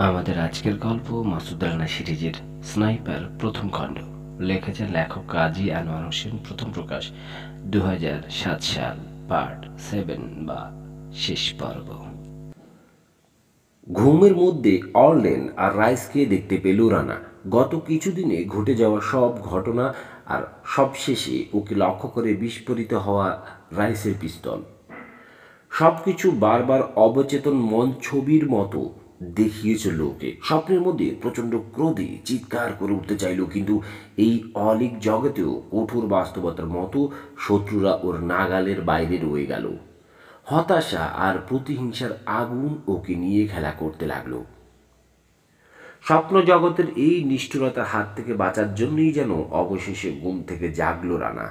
আমাদের আজকের গল্প মাসুদ রানা সিরিজের স্নাইপার প্রথম খণ্ড। লিখেছেন লেখক কাজী আনোয়ার হোসেন। প্রথম প্রকাশ 2007 সাল। পার্ট 7 বা শেষ পর্ব। ঘুমের মধ্যে অর্লেন আর রাইসকে দেখতে পেল রানা। গত কিছুদিনে ঘটে যাওয়া সব ঘটনা আর সবশেষে ওকে লক্ষ্য করে বিস্ফোরিত হওয়া রাইসের পিস্তল, সবকিছু বারবার অবচেতন মন ছবির মতো দেখিয়েছিল ওকে। স্বপ্নের মধ্যে প্রচণ্ড ক্রোধে চিৎকার করে উঠতে চাইল, কিন্তু এই অলিক জগতেও কঠোর বাস্তবতার মতো শত্রুরা ওর নাগালের বাইরে রয়ে গেল। হতাশা আর প্রতিহিংসার আগুন ওকে নিয়ে খেলা করতে লাগলো। স্বপ্ন জগতের এই নিষ্ঠুরতার হাত থেকে বাঁচার জন্যই যেন অবশেষে ঘুম থেকে জাগলো রানা।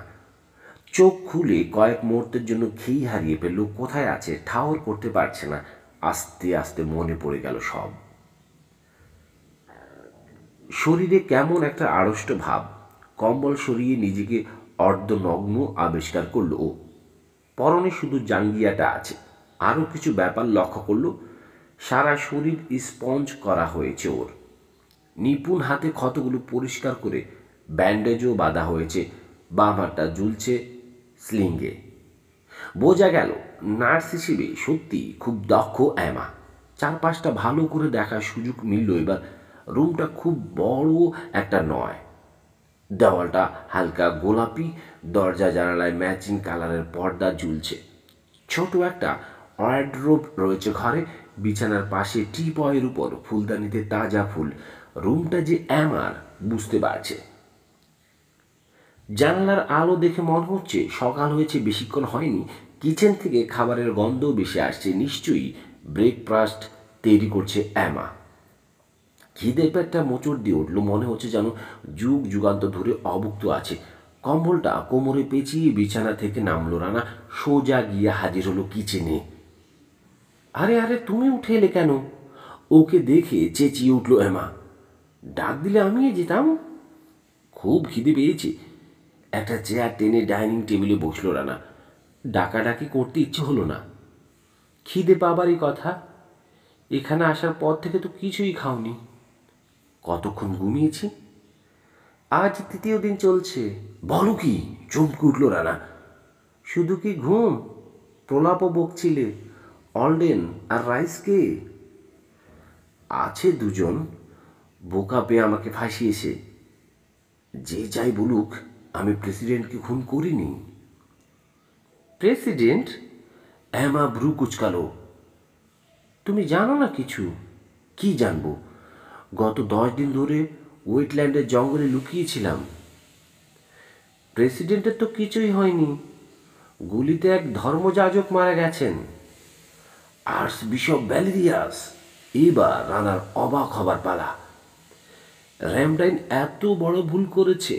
চোখ খুলে কয়েক মুহূর্তের জন্য খেই হারিয়ে ফেলল। কোথায় আছে ঠাউর করতে পারছে না। আস্তে আস্তে মনে পড়ে গেল সব। শরীরে কেমন একটা আড়ষ্ট ভাব। কম্বল সরিয়ে নিজেকে অর্ধনগ্ন আবিষ্কার করলো ও। পরনে শুধু জাঙ্গিয়াটা আছে। আরও কিছু ব্যাপার লক্ষ্য করলো। সারা শরীর স্পঞ্জ করা হয়েছে ওর। নিপুণ হাতে ক্ষতগুলো পরিষ্কার করে ব্যান্ডেজও বাঁধা হয়েছে। বাম হাতটা ঝুলছে স্লিংয়ে। বোঝা গেল নার্স হিসেবে সত্যি খুব দক্ষ অ্যামা। চারপাশটা ভালো করে দেখার সুযোগ মিলল এবার। রুমটা খুব বড় একটা নয়। দেওয়ালটা হালকা গোলাপি, দরজা জানালায় ম্যাচিং কালারের পর্দা ঝুলছে। ছোট একটা ওয়ার্ডরোব রয়েছে ঘরে। বিছানার পাশে টিপয়ের উপর ফুলদানিতে তাজা ফুল। রুমটা যে অ্যামার বুঝতে পারছে। জানালার আলো দেখে মনে হচ্ছে সকাল হয়েছে, বেশিক্ষণ হয়নি। কিচেন থেকে খাবারের গন্ধও বেশি আসছে। নিশ্চয়ই ব্রেকফাস্ট তৈরি করছে অ্যামা। খিদে পেটটা মোচড় দিয়ে উঠল। মনে হচ্ছে যেন যুগ যুগান্ত ধরে অভুক্ত আছে। কম্বলটা কোমরে পেঁচিয়ে বিছানা থেকে নামলো রানা। সোজা গিয়ে হাজির হলো কিচেনে। আরে আরে, তুমি উঠে এলে কেন? ওকে দেখে চেঁচিয়ে উঠল অ্যামা। ডাক দিলে আমি যেতাম। খুব খিদে পেয়েছে। একটা চেয়ার টেনে ডাইনিং টেবিলে বসলো রানা। ডাকাডাকি করতে ইচ্ছে হলো না। খিদে পাবারই কথা। এখানে আসার পর থেকে তো কিছুই খাওনি। কতক্ষণ ঘুমিয়েছি? আজ তৃতীয় দিন চলছে। বলো কি? চমকে উঠল রানা। শুধু কি ঘুম? প্রলাপও বকছিলে। অলডেন আর রাইসকে আছে দুজন। বোকা পেয়ে আমাকে ফাঁসিয়েছে। যে যাই বলুক, আমি প্রেসিডেন্টকে খুন করিনি। প্রেসিডেন্ট? অ্যামা ভ্রু কুচকালো। তুমি জানো না কিছু? কি জানবো? গত 10 দিন ধরে ওয়েটল্যান্ডের জঙ্গলে লুকিয়েছিলাম। প্রেসিডেন্টের তো কিছুই হয়নি। গুলিতে এক ধর্মযাজক মারা গেছেন, আর্চ বিশপ ভ্যালেরিয়াস। এবার রানার অবাক হবার পালা। র্যামডাইন এত বড় ভুল করেছে?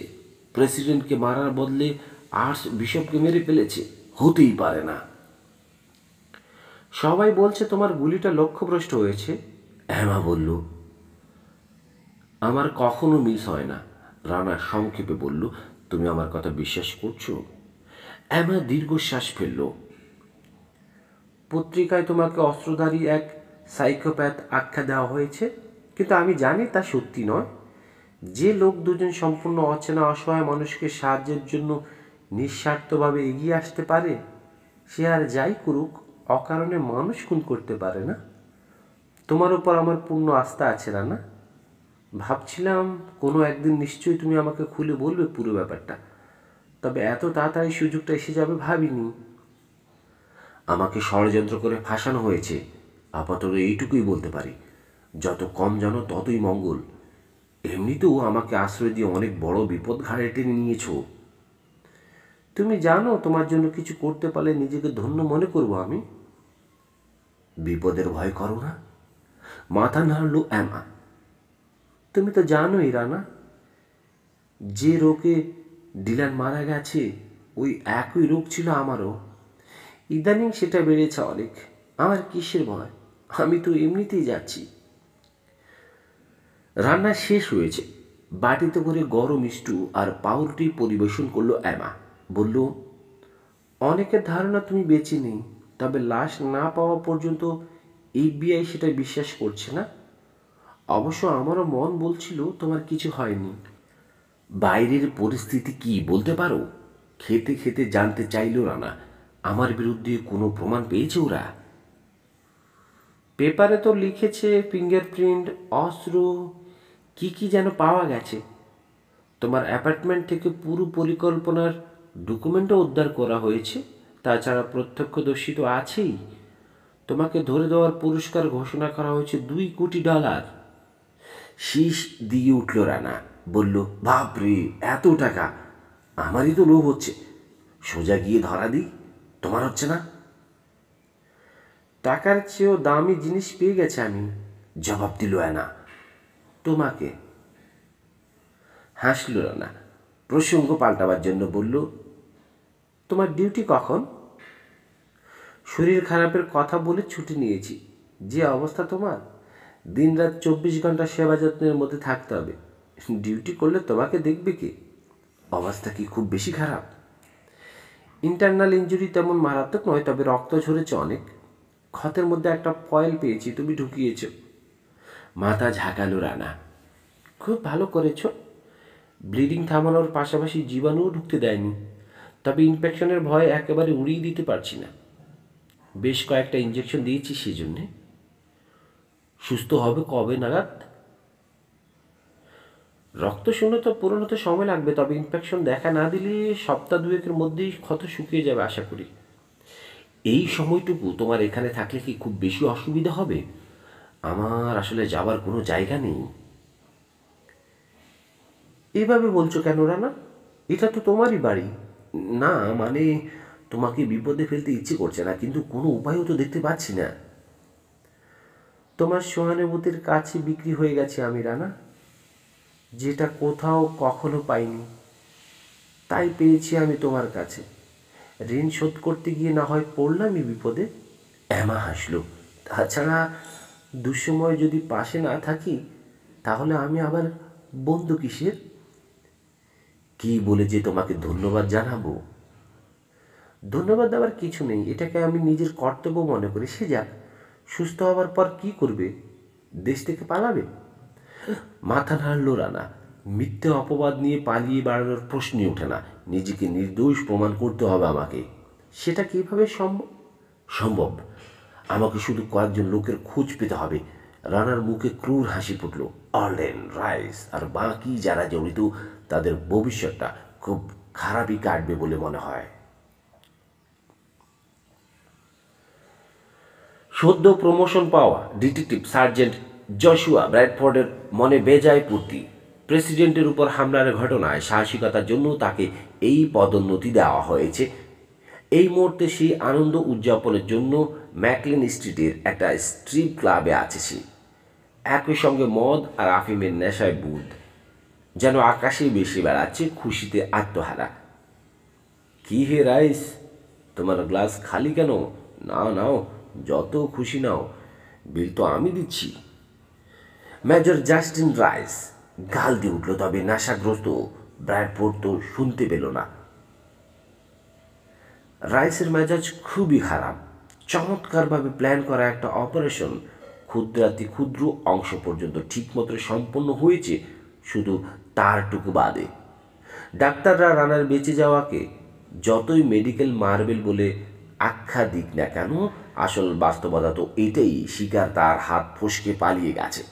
প্রেসিডেন্টকে মারার বদলে আর্চ বিশপকে মেরে ফেলেছে? হতেই পারে না। সবাই বলছে তোমার গুলিটা লক্ষ্যভ্রষ্ট হয়েছে, হ্যামা বলল। আমার কখনো মিস হয় না, রানা সংক্ষেপে বলল। তুমি আমার কথা বিশ্বাস করছো? অ্যামা দীর্ঘশ্বাস ফেলল। পত্রিকায় তোমাকে অস্ত্রধারী এক সাইকোপ্যাথ আখ্যা দেওয়া হয়েছে, কিন্তু আমি জানি তা সত্যি নয়। যে লোক দুজন সম্পূর্ণ অচেনা অসহায় মানুষকে সাহায্যের জন্য নিঃস্বার্থভাবে এগিয়ে আসতে পারে, সে আর যাই করুক অকারণে মানুষ খুন করতে পারে না। তোমার উপর আমার পূর্ণ আস্থা আছে রানা। ভাবছিলাম কোনো একদিন নিশ্চয়ই তুমি আমাকে খুলে বলবে পুরো ব্যাপারটা, তবে এত তাড়াতাড়ি সুযোগটা এসে যাবে ভাবিনি। আমাকে ষড়যন্ত্র করে ফাঁসানো হয়েছে, আপাতত এইটুকুই বলতে পারি। যত কম জানো ততই মঙ্গল। এমনিতেও আমাকে আশ্রয় দিয়ে অনেক বড় বিপদ ঘাড়ে টেনে নিয়েছ। তুমি জানো তোমার জন্য কিছু করতে পারলে নিজেকে ধন্য মনে করব আমি। বিপদের ভয় করো না? মাথা নাড়ল অ্যামা। তুমি তো জানোই রানা, যে রোগে ডিলান মারা গেছে ওই একই রোগ ছিল আমারও। ইদানিং সেটা বেড়েছে অনেক। আমার কিসের ভয়? আমি তো এমনিতেই যাচ্ছি। রান্না শেষ হয়েছে। বাটিতে করে গরম স্টু আর পাউরুটি পরিবেশন করলো অ্যামা। বলল, অনেকের ধারণা তুমি বেঁচে নেই, তবে লাশ না পাওয়া পর্যন্ত এফবিআই সেটা বিশ্বাস করছে না। অবশ্য আমারও মন বলছিল তোমার কিছু হয়নি। বাইরের পরিস্থিতি কি বলতে পারো? খেতে খেতে জানতে চাইল রানা। আমার বিরুদ্ধে কোনো প্রমাণ পেয়েছে ওরা? পেপারে তো লিখেছে ফিঙ্গারপ্রিন্ট, অস্ত্র, কি কি যেন পাওয়া গেছে। তোমার অ্যাপার্টমেন্ট থেকে পুরো পরিকল্পনার ডকুমেন্টও উদ্ধার করা হয়েছে। তাছাড়া প্রত্যক্ষদর্শী তো আছেই। তোমাকে ধরে দেওয়ার পুরস্কার ঘোষণা করা হয়েছে $2 কোটি। শীষ দিয়ে উঠল রানা। বলল, বাপরে, এত টাকা! আমারই তো লোভ হচ্ছে। সোজা গিয়ে ধরা দিই, তোমার হচ্ছে না? টাকার চেয়েও দামি জিনিস পেয়ে গেছে আমি, জবাব দিল অ্যানা। তোমাকে? হাসল রানা। প্রসঙ্গ পাল্টাবার জন্য বলল, তোমার ডিউটি কখন? শরীর খারাপের কথা বলে ছুটি নিয়েছি। যে অবস্থা তোমার, দিনরাত 24 ঘন্টা সেবা যত্নের মধ্যে থাকতে হবে। ডিউটি করলে তোমাকে দেখবে কে? অবস্থা কি খুব বেশি খারাপ? ইন্টারনাল ইনজুরি তেমন মারাত্মক নয়, তবে রক্ত ঝরেছে অনেক। ক্ষতের মধ্যে একটা ফয়েল পেয়েছি, তুমি ঢুকিয়েছ। মাথা ঝাঁকালো রানা। খুব ভালো করেছ। ব্লিডিং থামানোর পাশাপাশি জীবাণুও ঢুকতে দেয়নি। তবে ইনফেকশনের ভয় একেবারে উড়িয়ে দিতে পারছি না। বেশ কয়েকটা ইঞ্জেকশন দিয়েছি সেজন্যে। সুস্থ হবে কবে নাগাদ? রক্ত শূন্যতা পূরণ হতে সময় লাগবে, তবে ইনফেকশন দেখা না দিলে সপ্তাহ দুয়েকের মধ্যেই ক্ষত শুকিয়ে যাবে আশা করি। এই সময়টুকু তোমার এখানে থাকলে কি খুব বেশি অসুবিধা হবে? আমার আসলে যাবার কোনো জায়গা নেই। এভাবে বলছো কেন রানা? এটা তো তোমারই বাড়ি। না, মানে তোমাকে বিপদে ফেলতে ইচ্ছে করছে না, কিন্তু কোনো উপায়ও তো দেখতে পাচ্ছি না। তোমার সহানুভূতির কাছে বিক্রি হয়ে গেছে আমি রানা, যেটা কোথাও কখনো পাইনি। তাই পেয়েছি আমি তোমার কাছে। ঋণ শোধ করতে গিয়ে না হয় পড়লামই বিপদে। অ্যামা হাসল। তাছাড়া দুঃসময় যদি পাশে না থাকি, তাহলে আমি আবার বন্ধু কিসের? কি বলে যে তোমাকে ধন্যবাদ জানাবো? ধন্যবাদ দেওয়ার কিছু নেই, এটাকে আমি নিজের কর্তব্য মনে করি। সে যাক, সুস্থ হবার পর কি করবে? দেশ থেকে পালাবে? মাথা নাড়ল রানা। মিথ্যে অপবাদ নিয়ে পালিয়ে বেড়ানোর প্রশ্নই ওঠে না। নিজেকে নির্দোষ প্রমাণ করতে হবে আমাকে। সেটা কীভাবে সম্ভব? সম্ভব। আমাকে শুধু কয়েকজন লোকের খোঁজ পেতে হবে। রানার মুখে ক্রূর হাসি ফুটল। অর্লেন, রাইস আর বাকি যারা জড়িত, তাদের ভবিষ্যৎটা খুব খারাপই কাটবে বলে মনে হয়। সদ্য প্রমোশন পাওয়া ডিটেকটিভ সার্জেন্ট জশুয়া ব্র্যাডফোর্ডের মনে বেজায় পূর্তি। প্রেসিডেন্টের উপর হামলার ঘটনায় সাহসিকতার জন্য তাকে এই পদোন্নতি দেওয়া হয়েছে। এই মুহূর্তে সেই আনন্দ উদযাপনের জন্য ম্যাকলিন স্ট্রিটের একটা স্ট্রিপ ক্লাবে আছে সে। একই সঙ্গে মদ আর আফিমের নেশায় বুধ যেন আকাশেই বেশি বেড়াচ্ছে, খুশিতে আত্মহারা। কি হে রাইস, তোমার গ্লাস খালি কেন? নাও নাও, যত খুশি নাও, বিল তো আমি দিচ্ছি। মেজর জাস্টিন রাইস গাল দিয়ে উঠল, তবে নেশাগ্রস্ত ব্র্যাডফোর্ড তো শুনতে পেল না। রাইসের মেজাজ খুবই খারাপ। চমৎকারভাবে প্ল্যান করা একটা অপারেশন ক্ষুদ্রাতি ক্ষুদ্র অংশ পর্যন্ত ঠিকমতো সম্পন্ন হয়েছে, শুধু তারটুকু বাদে। ডাক্তাররা রানার বেঁচে যাওয়াকে যতই মেডিকেল মার্বেল বলে আখ্যা দিক না কেন, আসল বাস্তবতা তো এটাই, শিকার তার হাত ফসকে পালিয়ে গেছে।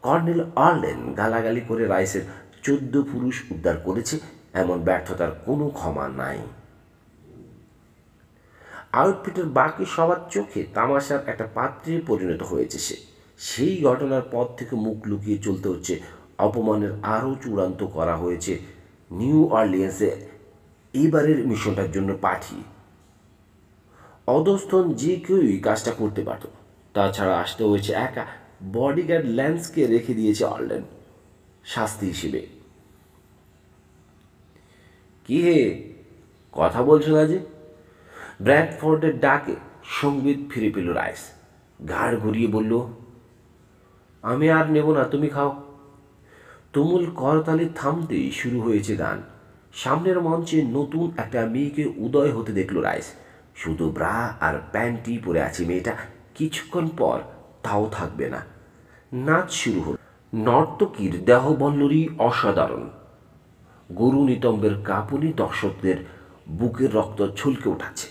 কর্নেল আর্লেন গালাগালি করে রাইসের 14 পুরুষ উদ্ধার করেছে। এমন ব্যর্থতার কোনো ক্ষমা নাই। আউটফিটের বাকি সবার চোখে তামাশার একটা পাত্রে পরিণত হয়েছে সে। সেই ঘটনার পর থেকে মুখ লুকিয়ে চলতে হচ্ছে। অপমানের আরও চূড়ান্ত করা হয়েছে নিউ অরলিয়েন্সে এবারের মিশনটার জন্য পাঠিয়ে। অধস্তন যে কেউই কাজটা করতে পারত। তাছাড়া আসতে হয়েছে একা। বডিগার্ড ল্যান্সকে রেখে দিয়েছে অর্লেন শাস্তি হিসেবে। কি হে, কথা বলছো না যে? ব্র্যাডফোর্ডের ডাকে সঙ্গীত ফিরে পেল রাইস। ঘাড় ঘুরিয়ে বলল, আমি আর নেব না, তুমি খাও। তুমুল করতালি থামতেই শুরু হয়েছে গান। সামনের মঞ্চে নতুন একটা মেয়েকে উদয় হতে দেখল রাইস। শুধু ব্রা আর প্যান্টি পরে আছে মেয়েটা। কিছুক্ষণ পর তাও থাকবে না। নাচ শুরু হল। নর্তকীর দেহবল্লরী অসাধারণ। গরু নিতম্বের কাঁপুনি দর্শকদের বুকের রক্ত ছলকে উঠাচ্ছে।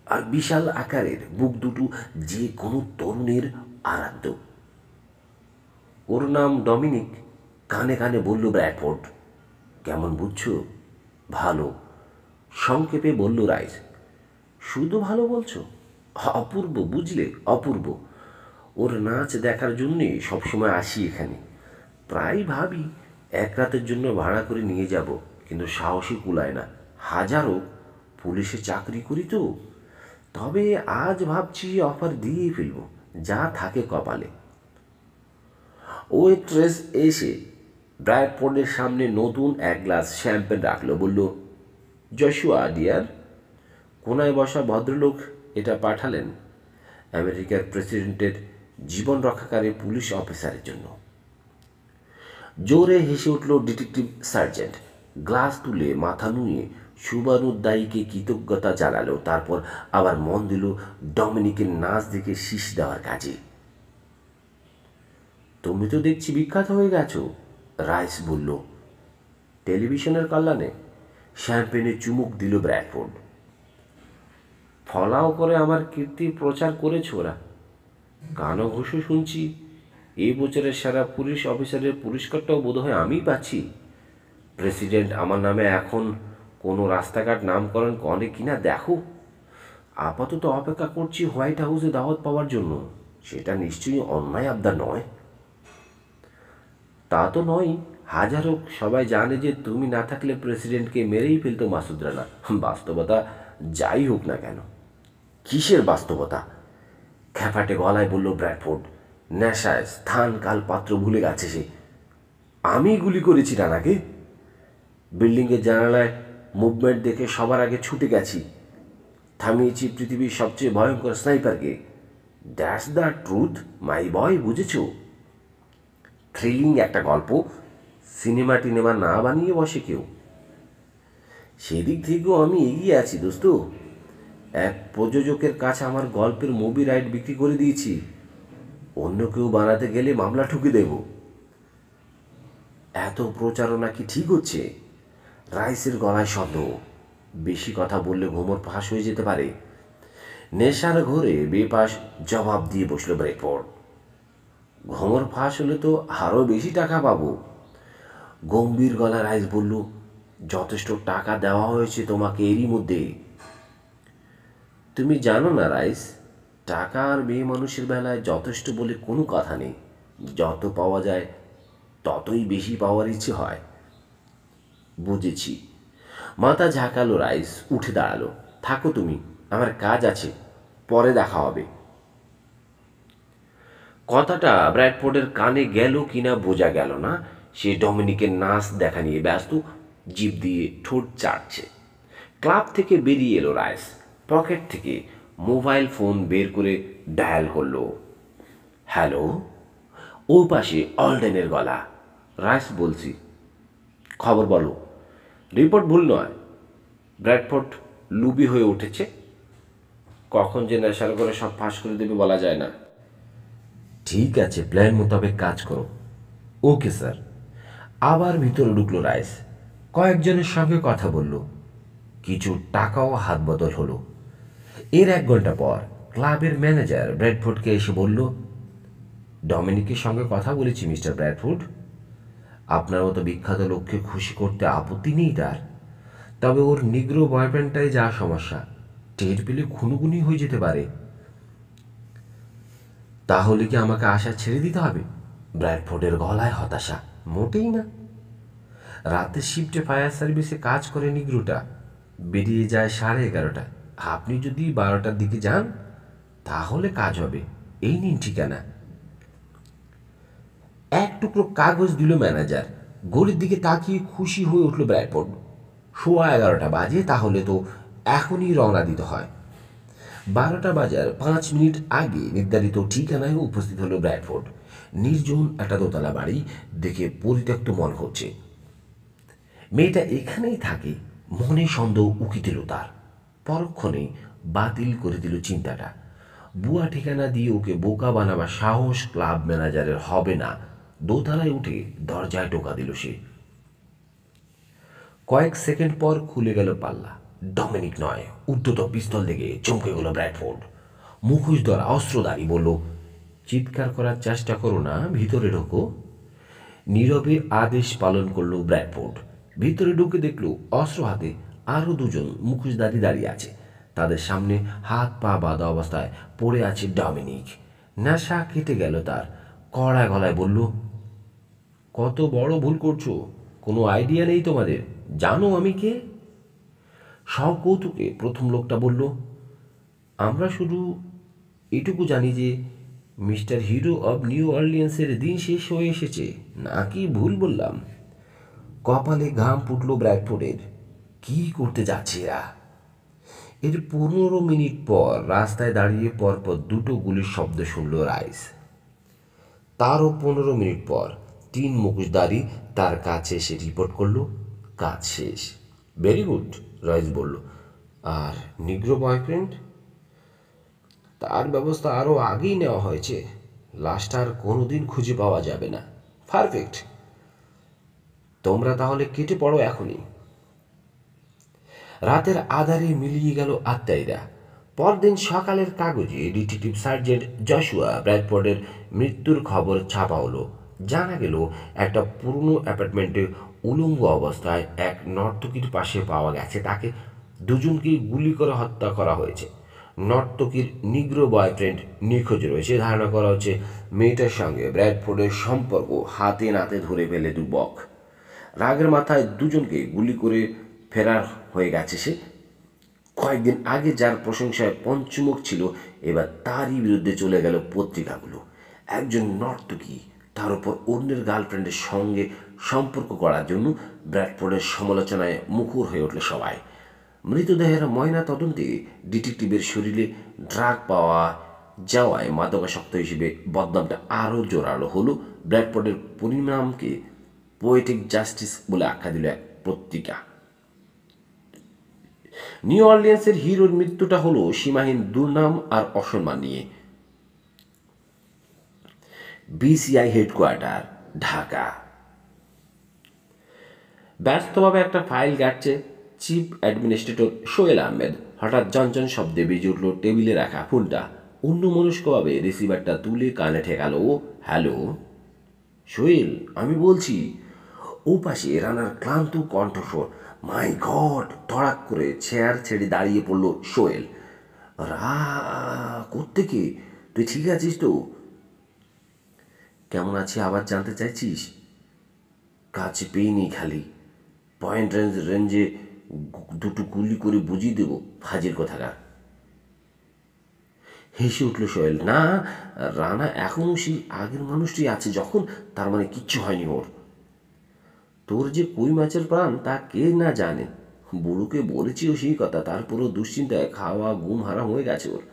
আর বিশাল আকারের বুক দুটো যে কোনো তরুণের আরাধ্য। ওর নাম ডমিনিক, কানে কানে বলল ব্র্যাডফোর্ড। কেমন বুঝছো? ভালো, সংক্ষেপে বলল রাইস। শুধু ভালো বলছো? অপূর্ব, বুঝলে, অপূর্ব। ওর নাচ দেখার জন্যে সবসময় আসি এখানে। প্রায় ভাবি এক রাতের জন্য ভাড়া করে নিয়ে যাব, কিন্তু সাহসী কুলায় না। হাজারো পুলিশে চাকরি করি তো। তবে আজ ভাবছি অফার দিয়ে ফেলব, যা থাকে কপালে। ওয়েট্রেস এসে ব্র্যাডফোর্ডের সামনে নতুন এক গ্লাস শ্যাম্পেন রাখলো। বলল, জশুয়া ডিয়ার, কোনায় বসা ভদ্রলোক এটা পাঠালেন আমেরিকার প্রেসিডেন্টের জীবন রক্ষাকারী পুলিশ অফিসারের জন্য। জোরে হেসে উঠল ডিটেকটিভ সার্জেন্ট। গ্লাস তুলে মাথা নুয়ে শুভানুদ্দায়ীকে কৃতজ্ঞতা জানালো। তারপর আবার মন দিল ডমিনিকের নাচ দেখে শীষ দেওয়ার কাজে। তুমি তো দেখছি বিখ্যাত হয়ে গেছো, রাইস বলল। টেলিভিশনের কল্যাণে। শ্যাম্পেনে চুমুক দিল ব্র্যাডফোর্ড। ফলাও করে আমার কীর্তি প্রচার করেছে ওরা। কানও ঘুষো শুনছি এই বছরের সেরা পুলিশ অফিসারের পুরস্কারটাও বোধহয় আমিই পাচ্ছি। প্রেসিডেন্ট আমার নামে এখন কোনো রাস্তাঘাট নামকরণ করে কিনা দেখো। আপাতত অপেক্ষা করছি হোয়াইট হাউসে দাওয়াত পাওয়ার জন্য। সেটা নিশ্চয়ই অন্যায় আবদার নয়। তা তো নয়, হাজারো সবাই জানে যে তুমি না থাকলে প্রেসিডেন্টকে মেরেই ফেলতো মাসুদ রানা। বাস্তবতা যাই হোক না কেন। কিসের বাস্তবতা? খ্যাপাটে গলায় বলল ব্র্যাডফোর্ড। নেশায় স্থান কাল পাত্র ভুলে গেছে সে। আমি গুলি করেছি রানাকে। বিল্ডিংয়ের জানালায় মুভমেন্ট দেখে সবার আগে ছুটে গেছি। থামিয়েছি পৃথিবীর সবচেয়ে ভয়ঙ্কর স্নাইপারকে। দ্যাটস দ্য ট্রুথ মাই বয়, বুঝেছ? থ্রিলিং একটা গল্প সিনেমা টিনেমা না বানিয়ে বসে কেউ। সেদিক থেকেও আমি এগিয়ে আছি দোস্ত। এক প্রযোজকের কাছে আমার গল্পের মুভি রাইট বিক্রি করে দিয়েছি। অন্য কেউ বানাতে গেলে মামলা ঠুকে দেব। এত প্রচারণা কি ঠিক হচ্ছে? রাইসের গলায় সন্দেহ। বেশি কথা বললে ঘুমোর ফাঁস হয়ে যেতে পারে। নেশার ঘরে বেপাস জবাব দিয়ে বসল ব্র্যাডফোর্ড। ঘুমোর ফাঁস হলে তো আরও বেশি টাকা পাবো। গম্ভীর গলা রাইস বলল, যথেষ্ট টাকা দেওয়া হয়েছে তোমাকে এরই মধ্যে। তুমি জানো না রাইস, টাকা আর মেয়ে মানুষের বেলায় যথেষ্ট বলে কোনো কথা নেই। যত পাওয়া যায় ততই বেশি পাওয়ার ইচ্ছে হয়। বুঝেছি। মাথা ঝাঁকালো রাইস, উঠে দাঁড়ালো। থাকো তুমি, আমার কাজ আছে, পরে দেখা হবে। কথাটা ব্র্যাডফোর্ডের কানে গেল কিনা বোঝা গেল না। সে ডমিনিকের নাচ দেখা নিয়ে ব্যস্ত, জিভ দিয়ে ঠোঁট চাটছে। ক্লাব থেকে বেরিয়ে এলো রাইস। পকেট থেকে মোবাইল ফোন বের করে ডায়াল করলো। হ্যালো। ও পাশে অলডেনের গলা। রাইস বলছি। খবর বলো। রিপোর্ট ভুল নয়। ব্র্যাডফোর্ড লুবি হয়ে উঠেছে। কখন যে নেশার করে সব ফাঁস করে দেবে বলা যায় না। ঠিক আছে, প্ল্যান মোতাবেক কাজ করো। Okay sir. আবার ভিতরে ঢুকলো রাইস। কয়েকজনের সঙ্গে কথা বলল। কিছু টাকাও হাত বদল হলো। এর 1 ঘন্টা পর ক্লাবের ম্যানেজার ব্র্যাডফোর্ডকে এসে বলল, ডমিনিকের সঙ্গে কথা বলেছি মিস্টার ব্র্যাডফোর্ড। আপনার মতো বিখ্যাত লোককে খুশি করতে আপত্তি নেই তার। তবে ওর নিগ্রো বয়ফ্রেন্ডটাই যা সমস্যা, টের পেলে খুনোখুনি হয়ে যেতে পারে। তাহলে কি আমাকে আশা ছেড়ে দিতে হবে? ব্র্যাডফোর্ডের গলায় হতাশা। মোটেই না। রাতের শিফটে ফায়ার সার্ভিসে কাজ করে নিগ্রোটা। বেরিয়ে যায় 11:30। আপনি যদি 12টার দিকে যান তাহলে কাজ হবে। এই নিন ঠিকানা। এক টুকরো কাগজ দিল ম্যানেজার। ঘড়ির দিকে তাকিয়ে খুশি হয়ে উঠল ব্র্যাডফোর্ড। 11:15 বাজে, তাহলে তো এখনই রওনা দিতে হয়। 12টা বাজার 5 মিনিট আগে নির্ধারিত ঠিকানায় উপস্থিত হলো ব্র্যাডফোর্ড। নির্জন একটা দোতলা বাড়ি দেখে পরিত্যক্ত মনে হচ্ছে। মেয়েটা এখানেই থাকে, মনে সন্দেহ উকি দিল তার। পরক্ষণেই বাতিল করে দিল চিন্তাটা। বুয়া ঠিকানা দিয়ে ওকে বোকা বানাবার সাহস ক্লাব ম্যানেজারের হবে না। দোতলায় উঠে দরজায় টোকা দিল সে। কয়েক সেকেন্ড পর খুলে গেল পাল্লা। ডমিনিক নয়, উদ্ধত পিস্তল দেখে চমকে গেল ব্র্যাডফোর্ড। মুখোশ ধরা অস্ত্রধারী বলল, চিৎকার করার চেষ্টা করো না, ভিতরে ঢোকো। নীরবে আদেশ পালন করল ব্র্যাডফোর্ড। ভিতরে ঢুকে দেখল অস্ত্র হাতে আরও দুজন মুখোশধারী দাঁড়িয়ে আছে। তাদের সামনে হাত পা বাঁধা অবস্থায় পড়ে আছে ডমিনিক। নেশা কেটে গেল তার। কড়া গলায় বলল, কত বড় ভুল করছো, কোনো আইডিয়া নেই তোমাদের, জানো আমি কে? কৌতুকে প্রথম লোকটা বলল, আমরা শুধু এটুকু জানি যে মিস্টার হিরো অব নিউ অর্লিয়েন্সের দিন শেষ হয়ে এসেছে। নাকি ভুল বললাম? কপালে ঘাম ফুটল ব্র্যাডফোর্ডের। কি করতে যাচ্ছে এরা? এর 15 মিনিট পর রাস্তায় দাঁড়িয়ে পরপর দুটো গুলির শব্দ শুনল রাইস। তারও 15 মিনিট পর 3 মুখোশধারী তার কাছে এসে রিপোর্ট করল, কাজ শেষ। ভেরি গুড, রাইস বলল। আর নিগ্রো বয়ফ্রেন্ড? তার ব্যবস্থা আরও আগেই নেওয়া হয়েছে। লাশটা আর কোনোদিন খুঁজে পাওয়া যাবে না। পারফেক্ট। তোমরা তাহলে কেটে পড়ো এখনই। রাতের আধারে মিলিয়ে গেল আত্মাইরা। পরদিন সকালের কাগজে ডিটেকটিভ সার্জেন্ট জশুয়া ব্র্যাডফোর্ডের মৃত্যুর খবর ছাপা হলো। জানা গেল একটা পুরনো অ্যাপার্টমেন্টে উলঙ্গ অবস্থায় এক নর্তকীর পাশে পাওয়া গেছে তাকে। দুজনকেই গুলি করে হত্যা করা হয়েছে। নর্তকীর নিগ্রো বয়ফ্রেন্ড নিখোঁজ রয়েছে। ধারণা করা হচ্ছে মেয়েটার সঙ্গে ব্র্যাডফোর্ডের সম্পর্ক হাতে নাতে ধরে ফেলে যুবক। রাগের মাথায় দুজনকে গুলি করে ফেরার হয়ে গেছে সে। কয়েকদিন আগে যার প্রশংসায় পঞ্চমুখ ছিল, এবার তারই বিরুদ্ধে চলে গেল পত্রিকাগুলো। একজন নর্তকী, তার উপর অন্যের গার্লফ্রেন্ডের সঙ্গে সম্পর্ক করার জন্য ব্র্যাডফোর্ডের সমালোচনায় মুখর হয়ে উঠল সবাই। মৃতদেহের ময়না তদন্তে ডিটেকটিভের শরীরে ড্রাগ পাওয়া যাওয়ায় মাদকাসক্ত হিসেবে বদনামটা আরও জোরালো হলো। ব্র্যাডফোর্ডের পরিণামকে পোয়েটিক জাস্টিস বলে আখ্যা দিল এক পত্রিকা। নিউ অর্লিয়েন্সের হিরোর মৃত্যুটা হলো সীমাহীন দুর্নাম আর অসম্মান নিয়ে। BCI headquarter, Dhaka. ব্যস্তভাবে একটা ফাইল ঘাটছে চিফ অ্যাডমিনিস্ট্রেটর সোহেল আহমেদ। হঠাৎ জনজন শব্দে বেজে উঠল টেবিলে রাখা ফোনটা। অন্যমনস্কভাবে রিসিভারটা তুলে কানে ঠেকালো ও, হ্যালো সোহেল, আমি বলছি। ও পাশে রানার ক্লান্ত কণ্ঠস্বর। মাই গড! ধড়াক করে চেয়ার ছেড়ে দাঁড়িয়ে পড়ল সোহেল। রা, কোত্থেকে? তুই ঠিক আছিস তো? কেমন আছি আবার জানতে চাইছিস? কাছে পেইনি, খালি পয়েন্ট রেঞ্জে দুটো গুলি করে বুঝিয়ে দেবো, ফাজিল কোথাকার। হেসে উঠল সোহেল। না, রানা এখনও সেই আগের মানুষটি আছে যখন, তার মানে কিচ্ছু হয়নি ওর। তোর যে কই মাছের প্রাণ তা কে না জানে। বুড়োকে বলেছিও সেই কথা, তারপরও দুশ্চিন্তায় খাওয়া ঘুম হারাম হয়ে গেছে ওর।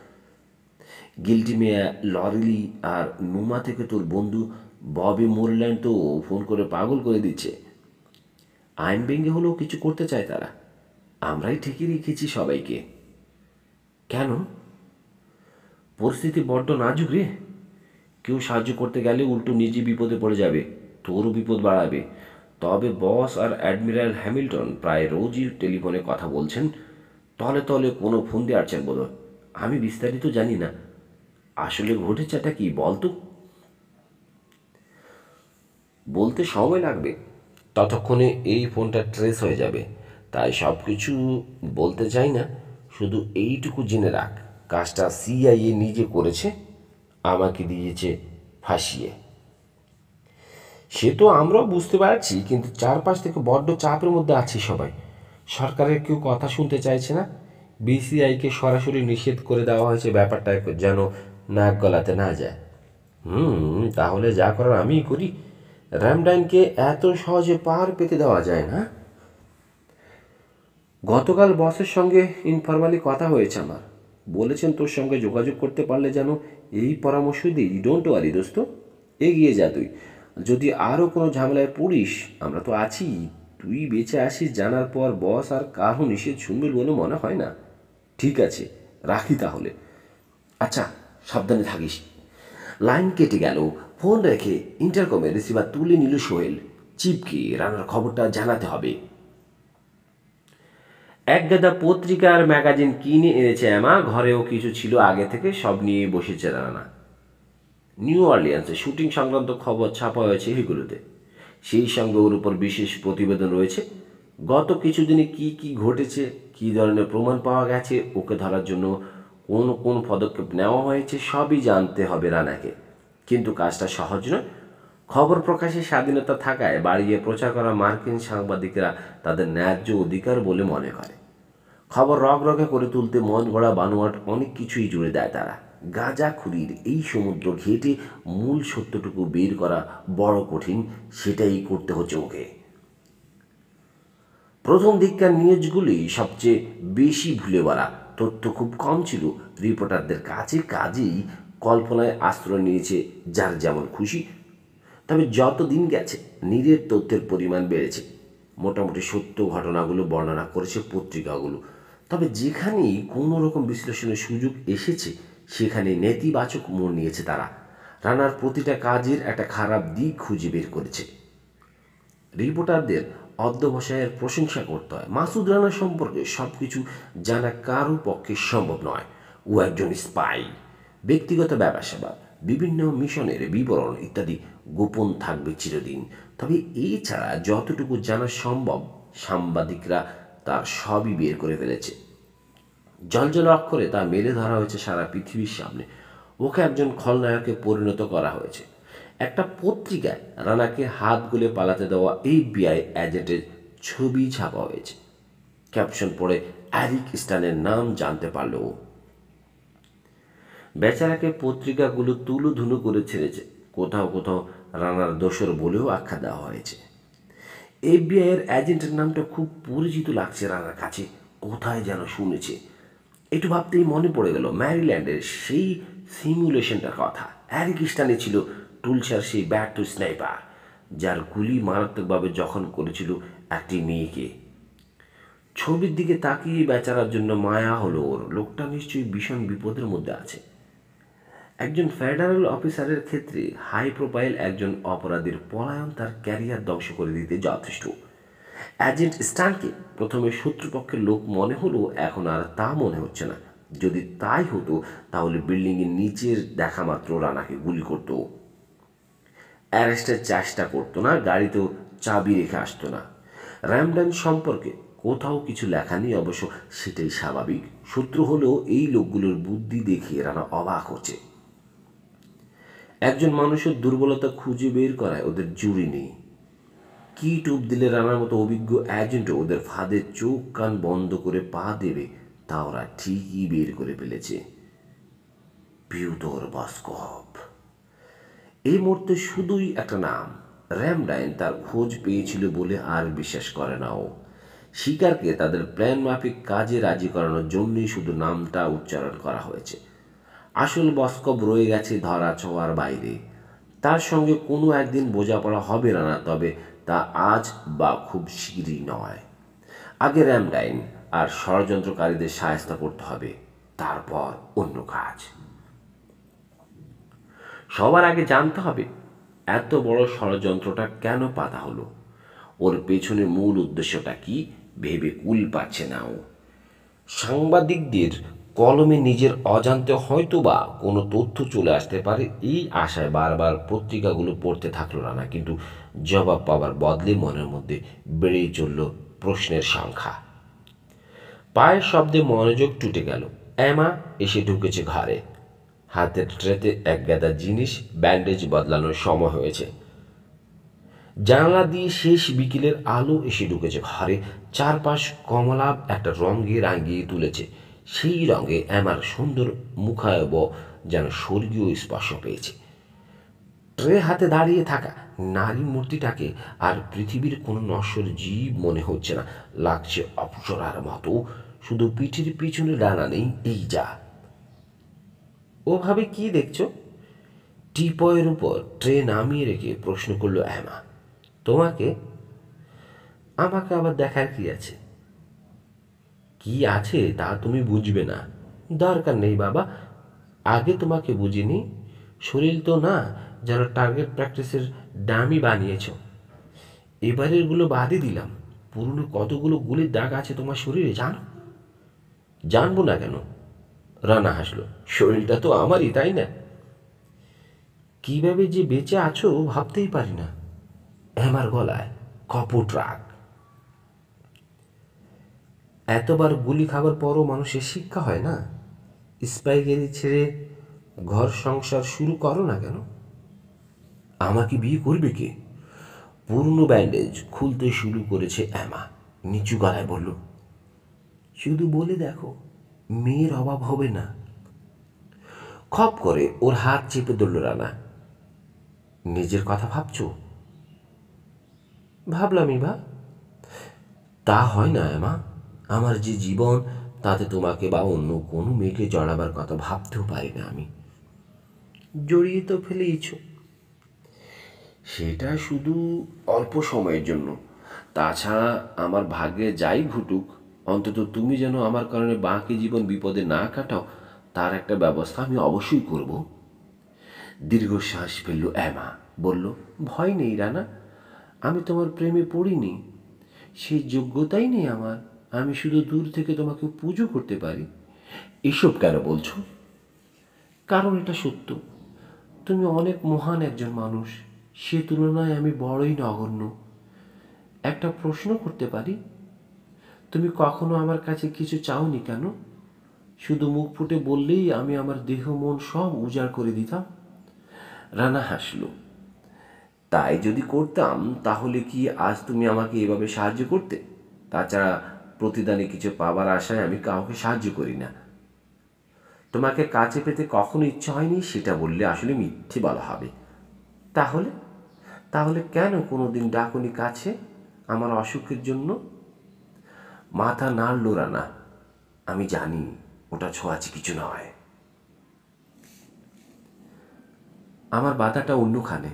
গিল্টি মেয়া, লরেলি আর নুমা থেকে তোর বন্ধু ববি মোরল্যান্ড তো ফোন করে পাগল করে দিচ্ছে। আইন ভেঙে হলেও কিছু করতে চায় তারা। আমরাই ঠিকই রেখেছি সবাইকে। কেন? পরিস্থিতি বড্ড নাজুক রে। কেউ সাহায্য করতে গেলে উল্টো নিজে বিপদে পড়ে যাবে, তোরও বিপদ বাড়াবে। তবে বস আর অ্যাডমিরাল হ্যামিল্টন প্রায় রোজই টেলিফোনে কথা বলছেন। তলে তলে কোনো ফোন দিয়ে আসছেন বোধ। আমি বিস্তারিত জানি না। আসলে ঘটেছেটা কি বলতো? বলতে সময় লাগবে, ততক্ষণে এই ফোনটা ট্রেস হয়ে যাবে। তাই সব কিছু বলতে চাই না, শুধু এইটুকু জেনে রাখ, কাজটা সিআইএ নিজে করেছে, আমাকে দিয়েছে ফাঁসিয়ে। সে তো আমরাও বুঝতে পারছি, কিন্তু চারপাশ থেকে বড্ড চাপের মধ্যে আছি সবাই। সরকারের কেউ কথা শুনতে চাইছে না। বিসিআইকে সরাসরি নিষেধ করে দেওয়া হয়েছে, ব্যাপারটা যেন নাক গলাতে না যায়। তাহলে যা করার আমিই করি। র্যামডাইনকে এত সহজে পার পেতে দেওয়া যায় না। গতকাল বসের সঙ্গে ইনফরমালি কথা হয়েছে আমার। বলেছেন তোর সঙ্গে যোগাযোগ করতে পারলে যেন এই পরামর্শ দিই। ডোন্ট ওয়ারি দোস্ত, এগিয়ে যা তুই। যদি আরও কোনো ঝামেলায় পড়িস, আমরা তো আছি। তুই বেঁচে আসিস জানার পর বস আর কারও নিষেধ শুনবে বলে মনে হয় না। ঠিক আছে, রাখি তাহলে। আচ্ছা, সাবধানে থাকিস। লাইন কেটে গেল। ফোন রেখে ইন্টারকমে রিসিভার তুলে নিল সোহেল। চিপকে রানার খবরটা জানাতে হবে। এক গাদা পত্রিকা আর ম্যাগাজিন কিনে এনেছে এমা। ঘরেও কিছু ছিল আগে থেকে, সব নিয়ে বসেছে রানা। নিউ অরলিয়ান্সে শুটিং সংক্রান্ত খবর ছাপা হয়েছে এগুলোতে। সেই সঙ্গে ওর উপর বিশেষ প্রতিবেদন রয়েছে। গত কিছুদিনে কি কি ঘটেছে, কি ধরনের প্রমাণ পাওয়া গেছে, ওকে ধরার জন্য কোন কোন পদক্ষেপ নেওয়া হয়েছে, সবই জানতে হবে রানাকে। কিন্তু কাজটা সহজ নয়। খবর প্রকাশের স্বাধীনতা থাকায় বাড়িয়ে প্রচার করা মার্কিন সাংবাদিকরা তাদের ন্যায্য অধিকার বলে মনে করে। খবর রগরগে করে তুলতে মন গড়া বানোয়াট অনেক কিছুই জুড়ে দেয় তারা। গাঁজাখুরির এই সমুদ্র ঘেঁটে মূল সত্যটুকু বের করা বড় কঠিন, সেটাই করতে হচ্ছে ওকে। প্রথম দিককার নিউজগুলি সবচেয়ে বেশি ভুলে বলা, তথ্য খুব কম ছিল রিপোর্টারদের কাছে, কাজেই কল্পনায় আশ্রয় নিয়েছে যার যেমন খুশি। তবে যত দিন গেছে নীরের তথ্যের পরিমাণ বেড়েছে। মোটামুটি সত্য ঘটনাগুলো বর্ণনা করেছে পত্রিকাগুলো। তবে যেখানেই কোনো রকম বিশ্লেষণের সুযোগ এসেছে সেখানে নেতিবাচক মোড় নিয়েছে তারা। রানার প্রতিটা কাজের একটা খারাপ দিক খুঁজে বের করেছে। রিপোর্টারদের অধ্যবসায়ের প্রশংসা করতে হয়। মাসুদ রানা সম্পর্কে সব কিছু জানা কারো পক্ষে সম্ভব নয়। ও একজন স্পাই। ব্যক্তিগত ব্যবসা, বিভিন্ন মিশনের বিবরণ ইত্যাদি গোপন থাকবে চিরদিন। তবে এছাড়া যতটুকু জানা সম্ভব সাংবাদিকরা তার সবই বের করে ফেলেছে। জলজল অক্ষরে তা মেলে ধরা হয়েছে সারা পৃথিবীর সামনে। ওকে একজন খলনায়কে পরিণত করা হয়েছে। একটা পত্রিকায় রানাকে হাত গুলে পালাতে দেওয়া FBI এজেন্টের ছবি ছাপা হয়েছে। ক্যাপশন পড়ে অ্যারিক স্টানের নাম জানতে পারল ও। বেচারাকে পত্রিকাগুলো তুলোধুনো করে ছেড়েছে। কোথাও কোথাও রানার দোসর বলেও আখ্যা দেওয়া হয়েছে। FBI-এর এজেন্টের নামটা খুব পরিচিত লাগছে রানার কাছে, কোথায় যেন শুনেছে। একটু ভাবতেই মনে পড়ে গেল ম্যারিল্যান্ডের সেই সিমুলেশনটার কথা। অ্যারিক স্টানে ছিল টুলসার সেই ব্যর্থ স্নাইপার, যার গুলি মারাত্মকভাবে জখম করেছিল একটি মেয়েকে। ছবির দিকে তাকিয়ে বেচারার জন্য মায়া হলো ওর। লোকটা নিশ্চয়ই ভীষণ বিপদের মধ্যে আছে। একজন ফেডারেল অফিসারের ক্ষেত্রে হাই প্রোফাইল একজন অপরাধীর পলায়ন তার ক্যারিয়ার ধ্বংস করে দিতে যথেষ্ট। এজেন্ট স্টানকে প্রথমে শত্রুপক্ষের লোক মনে হলো, এখন আর তা মনে হচ্ছে না। যদি তাই হতো তাহলে বিল্ডিংয়ের নিচের দেখা মাত্র রানাকে গুলি করতো। অ্যারেস্টের চেষ্টা করতো না, গাড়িতেও চাবি রেখে আসতো না। র্যামডান সম্পর্কে কোথাও কিছু লেখা নেই অবশ্য, সেটাই স্বাভাবিক। শত্রু হলেও এই লোকগুলোর বুদ্ধি দেখে রানা অবাক হচ্ছে। একজন মানুষের দুর্বলতা খুঁজে বের করায় ওদের জুড়ি নেই। কি টুপ দিলে রানার মতো অভিজ্ঞ এজেন্টও ওদের ফাঁদে চোখ কান বন্ধ করে পা দেবে তা ওরা ঠিকই বের করে ফেলেছে। পিউতর বাস্কভ। এই মুহূর্তে শুধুই একটা নাম, র্যামডাইন। তার খোঁজ পেয়েছিল বলে আর বিশ্বাস করে না ও। শিকারকে তাদের প্ল্যান মাফিক কাজে রাজি করানোর জন্যই শুধু নামটা উচ্চারণ করা হয়েছে। আসল বাস্কভ রয়ে গেছে ধরা ছোঁয়ার বাইরে। তার সঙ্গে কোনো একদিন বোঝাপড়া হবে না, তবে তা আজ বা খুব শীঘ্রই নয়। আগে র্যামডাইন আর ষড়যন্ত্রকারীদের সাহায্য করতে হবে, তারপর অন্য কাজ। সবার আগে জানতে হবে এত বড় ষড়যন্ত্রটা কেন পাতা হলো, ওর পেছনে মূল উদ্দেশ্যটা কি। ভেবে কুল পাচ্ছে না ও। সাংবাদিকদের কলমে নিজের অজান্তে হয়তো বা কোনো তথ্য চলে আসতে পারে, এই আশায় বারবার পত্রিকাগুলো পড়তে থাকলো রানা। কিন্তু জবাব পাওয়ার বদলে মনের মধ্যে বেড়েই চলল প্রশ্নের সংখ্যা। পায়ের শব্দে মনোযোগ টুটে গেল। এমা এসে ঢুকেছে ঘরে। হাতের ট্রেতে এক গাদা জিনিস। ব্যান্ডেজ বদলানোর সময় হয়েছে। জানালা দিয়ে শেষ বিকেলের আলো এসে ঢুকেছে ঘরে। চারপাশ কমলাভ একটা রঙে রাঙিয়ে তুলেছে। সেই রঙে এমার সুন্দর মুখায়ব যেন স্বর্গীয় স্পর্শ পেয়েছে। ট্রে হাতে দাঁড়িয়ে থাকা নারী মূর্তিটাকে আর পৃথিবীর কোনো নশ্বর জীব মনে হচ্ছে না, লাগছে অপসরার মতো। শুধু পিঠের পিছনে ডানা নেই, এই যা। ওভাবে কি দেখছো? টিপয়ের উপর ট্রে নামিয়ে রেখে প্রশ্ন করলো এমা। তোমাকে? আমাকে আবার দেখার কি আছে? কি আছে তা তুমি বুঝবে না। দরকার নেই বাবা, আগে তোমাকে বুঝিনি, শরীর তো না যেন টার্গেট প্র্যাকটিসের ডামি বানিয়েছ। এবারেরগুলো বাদই দিলাম, পুরনো কতগুলো গুলির দাগ আছে তোমার শরীরে জানো? জানবো না কেন? রানা হাসলো। শরীরটা তো আমারই, তাই না? কিভাবে যে বেঁচে আছো ভাবতেই পারি না। আমার গলায় কপট রাগ। এতবার গুলি খাবার পরও মানুষের শিক্ষা হয় না? স্পাইগেরি ছেড়ে ঘর সংসার শুরু করো না কেন? আমাকে বিয়ে করবে কে? পুরনো ব্যান্ডেজ খুলতে শুরু করেছে অ্যামা। নিচু গলায় বলল, শুধু বলে দেখো, মেয়ের অভাব হবে না। খপ করে ওর হাত চেপে ধরল রানা। নিজের কথা ভাবছো? ভাবলামই বা। তা হয় না অ্যামা। আমার যে জীবন, তাতে তোমাকে বা অন্য কোনো মেয়েকে জড়াবার কথা ভাবতেও পারি না আমি। জড়িয়ে তো ফেলেইছ। সেটা শুধু অল্প সময়ের জন্য। তাছাড়া আমার ভাগ্যে যাই ঘটুক, অন্তত তুমি যেন আমার কারণে বাকি জীবন বিপদে না কাটাও, তার একটা ব্যবস্থা আমি অবশ্যই করব। দীর্ঘশ্বাস ফেলল অ্যামা। বলল, ভয় নেই রানা, আমি তোমার প্রেমে পড়িনি, সেই যোগ্যতাই নেই আমার। আমি শুধু দূর থেকে তোমাকে পুজো করতে পারি। এসব কেন বলছো? কারণ এটা সত্য। তুমি অনেক মহান একজন মানুষ, সে তুলনায় আমি বড়ই নগণ্য। একটা প্রশ্ন করতে পারি? তুমি কখনো আমার কাছে কিছু চাওনি কেন? শুধু মুখ ফুটে বললেই আমি আমার দেহ মন সব উজাড় করে দিতাম। রানা হাসল। তাই যদি করতাম, তাহলে কি আজ তুমি আমাকে এভাবে সাহায্য করতে? তাছাড়া প্রতিদানে কিছু পাবার আশায় আমি কাউকে সাহায্য করি না। তোমাকে কাছে পেতে কখনো ইচ্ছে হয়নি, সেটা বললে আসলে মিথ্যে বলা হবে। তাহলে তাহলে কেন কোনো দিন ডাকুনি কাছে আমার অসুখের জন্য? মাথা নাড়ল রানা। আমি জানি ওটা ছোঁয়াচে কিছু নয়। আমার বাধাটা অন্যখানে।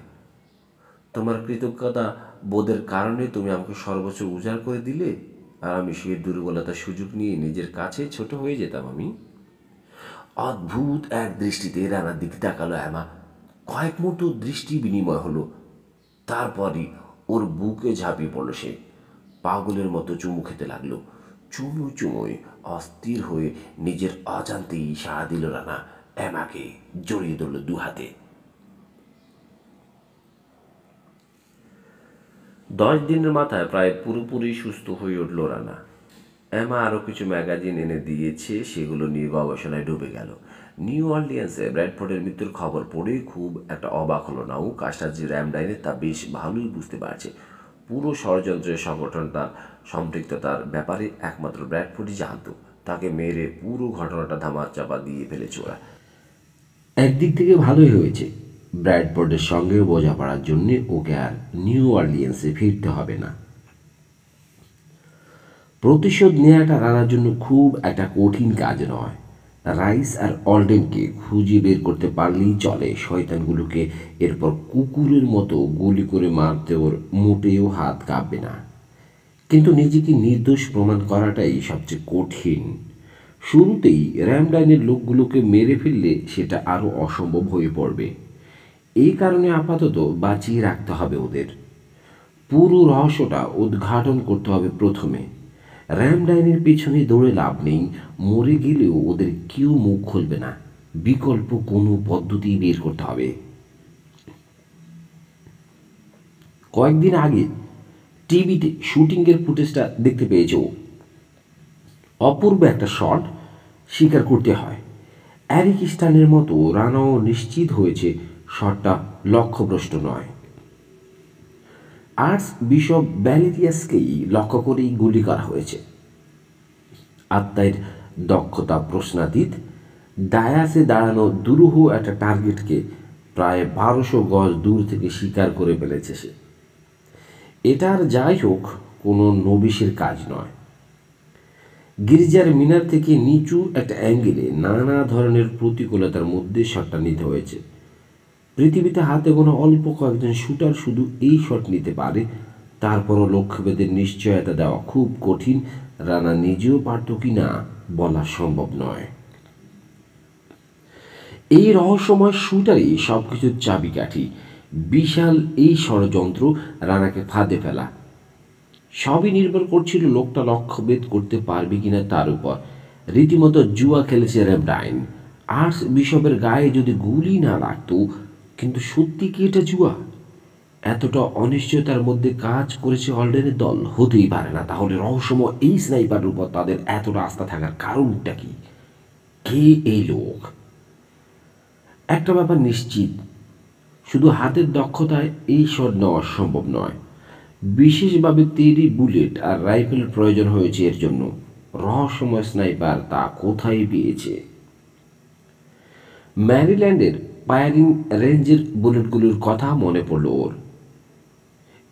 তোমার কৃতজ্ঞতা বোধের কারণে তুমি আমাকে সর্বোচ্চ উজাড় করে দিলে, আর আমি সেই দুর্বলতার সুযোগ নিয়ে নিজের কাছে ছোট হয়ে যেতাম আমি। অদ্ভুত এক দৃষ্টিতে রানার দিকে তাকালো অ্যামা। কয়েক মুহূর্ত দৃষ্টি বিনিময় হলো। তারপরই ওর বুকে ঝাঁপিয়ে পড়ল সে। পাগলের মতো চুমু খেতে লাগলো। চুমু চুমুয় অস্থির হয়ে নিজের অজান্তেই সাড়া দিল রানা। অ্যামাকে জড়িয়ে ধরল দু হাতে। 10 দিনের মাথায় প্রায় পুরোপুরি সুস্থ হয়ে উঠল রানা। অ্যামা আরও কিছু ম্যাগাজিন এনে দিয়েছে, সেগুলো নিয়ে গবেষণায় ডুবে গেল। নিউ অরলিয়ান্সে ব্র্যাডফোর্ডের মৃত্যুর খবর পড়ে খুব একটা অবাক হলো না ও। কাজটা যে র্যামডাইনে তা বেশ ভালোই বুঝতে পারছে। পুরো ষড়যন্ত্রের সংগঠন তার সম্পৃক্ততার ব্যাপারে একমাত্র ব্র্যাডফোর্ডই জানত। তাকে মেরে পুরো ঘটনাটা ধামাচাপা দিয়ে ফেলেছে ওরা। একদিক থেকে ভালোই হয়েছে, ব্র্যাডফোর্ডের সঙ্গে বোঝাপড়ার জন্য ওকে আর নিউ অরলিয়ান্সে ফিরতে হবে না। প্রতিশোধ নেওয়াটা রানার জন্য খুব একটা কঠিন কাজ নয়। রাইস আর অলডেনকে খুঁজে বের করতে পারলেই চলে। শয়তানগুলোকে এরপর কুকুরের মতো গুলি করে মারতে ওর মোটেও হাত কাঁপবে না। কিন্তু নিজেকে নির্দোষ প্রমাণ করাটাই সবচেয়ে কঠিন। শুরুতেই র্যামডাইনের লোকগুলোকে মেরে ফেললে সেটা আরও অসম্ভব হয়ে পড়বে। এই কারণে আপাতত বাঁচিয়ে রাখতে হবে ওদের। পুরো রহস্যটা উদ্ঘাটন করতে হবে প্রথমে। র্যামডাইনের পেছনে দৌড়ে লাভ নেই, মরে গেলেও ওদের কেউ মুখ খুলবে না। বিকল্প কোনো পদ্ধতি বের করতে হবে। কয়েকদিন আগে টিভিতে শুটিংয়ের ফুটেজটা দেখতে পেয়েছে ও। অপূর্ব একটা শট, স্বীকার করতে হয়। অ্যারিক স্টানের মতো রানাও নিশ্চিত হয়েছে শটটা লক্ষ্যভ্রষ্ট নয়। আর্টস বিশপ ভ্যালেরিয়াসকেই লক্ষ্য করেই গুলি করা হয়েছে। আত্মার দক্ষতা প্রশ্নাতীত। ডায়াসে দাঁড়ানো দুরূহ একটা টার্গেটকে প্রায় 1200 গজ দূর থেকে শিকার করে ফেলেছে সে। এটা আর যাই হোক কোনো নবিশের কাজ নয়। গির্জার মিনার থেকে নিচু একটা অ্যাঙ্গেলে নানা ধরনের প্রতিকূলতার মধ্যে শটটা নিতে হয়েছে। পৃথিবীতে হাতে গোনা অল্প কয়েকজন শুটার শুধু এই শট নিতে পারে। তারপরও লক্ষ্যভেদের নিশ্চয়তা দেওয়া খুব কঠিন। রানা নিজেও পারত কি না বলা সম্ভব নয়। এই রহস্যময় শুটারই সব কিছুর চাবিকাঠি। বিশাল এই ষড়যন্ত্র রানাকে ফাঁদে ফেলা সবই নির্ভর করছিল লোকটা লক্ষ্যভেদ করতে পারবে কিনা তার উপর। রীতিমতো জুয়া খেলেছে রেবডাইন। আর্টস বিশপের গায়ে যদি গুলি না লাগতো, কিন্তু সত্যি কি এটা জুয়া? এতটা অনিশ্চয়তার মধ্যে কাজ করেছে হলডেনের দল? হতেই পারে না। তাহলে রহস্যময় এই স্নাইপারের উপর তাদের এতটা আস্থা থাকার কারণটা কি? কে এই লোক? একটা ব্যাপার নিশ্চিত, শুধু হাতের দক্ষতায় এই শট নেওয়া সম্ভব নয়। বিশেষভাবে তৈরি বুলেট আর রাইফেলের প্রয়োজন হয়েছে এর জন্য। রহস্যময় স্নাইপার তা কোথায় পেয়েছে? ম্যারিল্যান্ডের ফায়ারিং রেঞ্জের বুলেটগুলোর কথা মনে পড়ল ওর।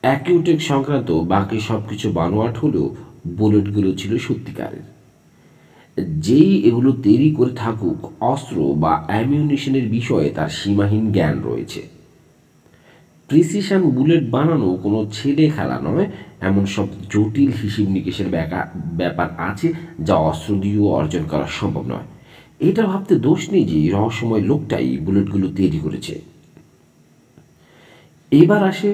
অ্যাকিউটেক সংক্রান্ত বাকি সব কিছু বানোয়াট হলেও বুলেটগুলো ছিল সত্যিকারের। যেই এগুলো তৈরি করে থাকুক, অস্ত্র বা অ্যামিউনিশনের বিষয়ে তার সীমাহীন জ্ঞান রয়েছে। প্রিসিশন বুলেট বানানো কোনো ছেলে খেলা নয়। এমন সব জটিল হিসেব নিকেশের ব্যাপার আছে যা অস্ত্র দিয়েও অর্জন করা সম্ভব নয়। এটা ভাবতে দোষ নেই যে রহস্যময় লোকটাই বুলেটগুলো তৈরি করেছে। এবার আসে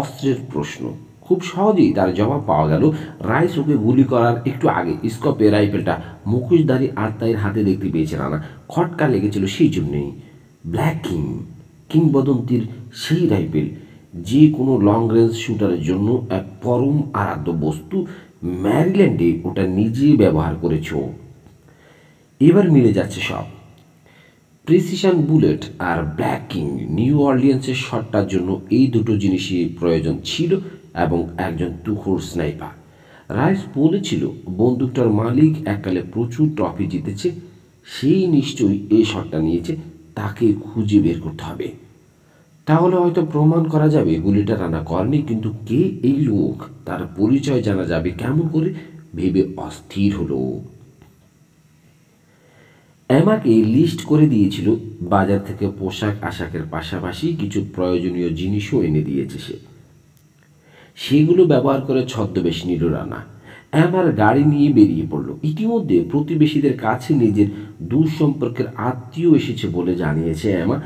অস্ত্রের প্রশ্ন। খুব সহজেই তার জবাব পাওয়া গেল। রাইস ওকে গুলি করার একটু আগে স্কপে রাইফেলটা মুখোশধারী আত্মায়ের হাতে দেখতে পেয়েছে রানা। খটকা লেগেছিল সেই জন্যেই। ব্ল্যাক কিংবদন্তির সেই রাইফেল, যে কোনো লং রেঞ্জ শুটারের জন্য এক পরম আরাধ্য বস্তু। ম্যারিল্যান্ডে ওটা নিজে ব্যবহার করেছ। এবার মিলে যাচ্ছে সব। প্রিসিশন বুলেট আর ব্ল্যাক কিং। নিউ অর্লিয়েন্সের শটটার জন্য এই দুটো জিনিসই প্রয়োজন ছিল, এবং একজন তুখোর স্নাইপার। রাইস বলেছিল বন্দুকটার মালিক এককালে প্রচুর ট্রফি জিতেছে। সেই নিশ্চয়ই এই শটটা নিয়েছে। তাকে খুঁজে বের করতে হবে। তাহলে হয়তো প্রমাণ করা যাবে গুলিটা রানা করেনি। কিন্তু কে এই লোক, তার পরিচয় জানা যাবে কেমন করে? ভেবে অস্থির হলো। এমাকে লিস্ট করে দিয়েছিল বাজার থেকে পোশাক আশাকের পাশাপাশি কিছু প্রয়োজনীয় জিনিসও এনে দিয়েছে সে। সেগুলো ব্যবহার করে ছদ্মবেশ নিল রানা। এমার গাড়ি নিয়ে বেরিয়ে পড়ল। ইতিমধ্যে প্রতিবেশীদের কাছে নিজের দূর সম্পর্কের আত্মীয় এসেছে বলে জানিয়েছে এমা।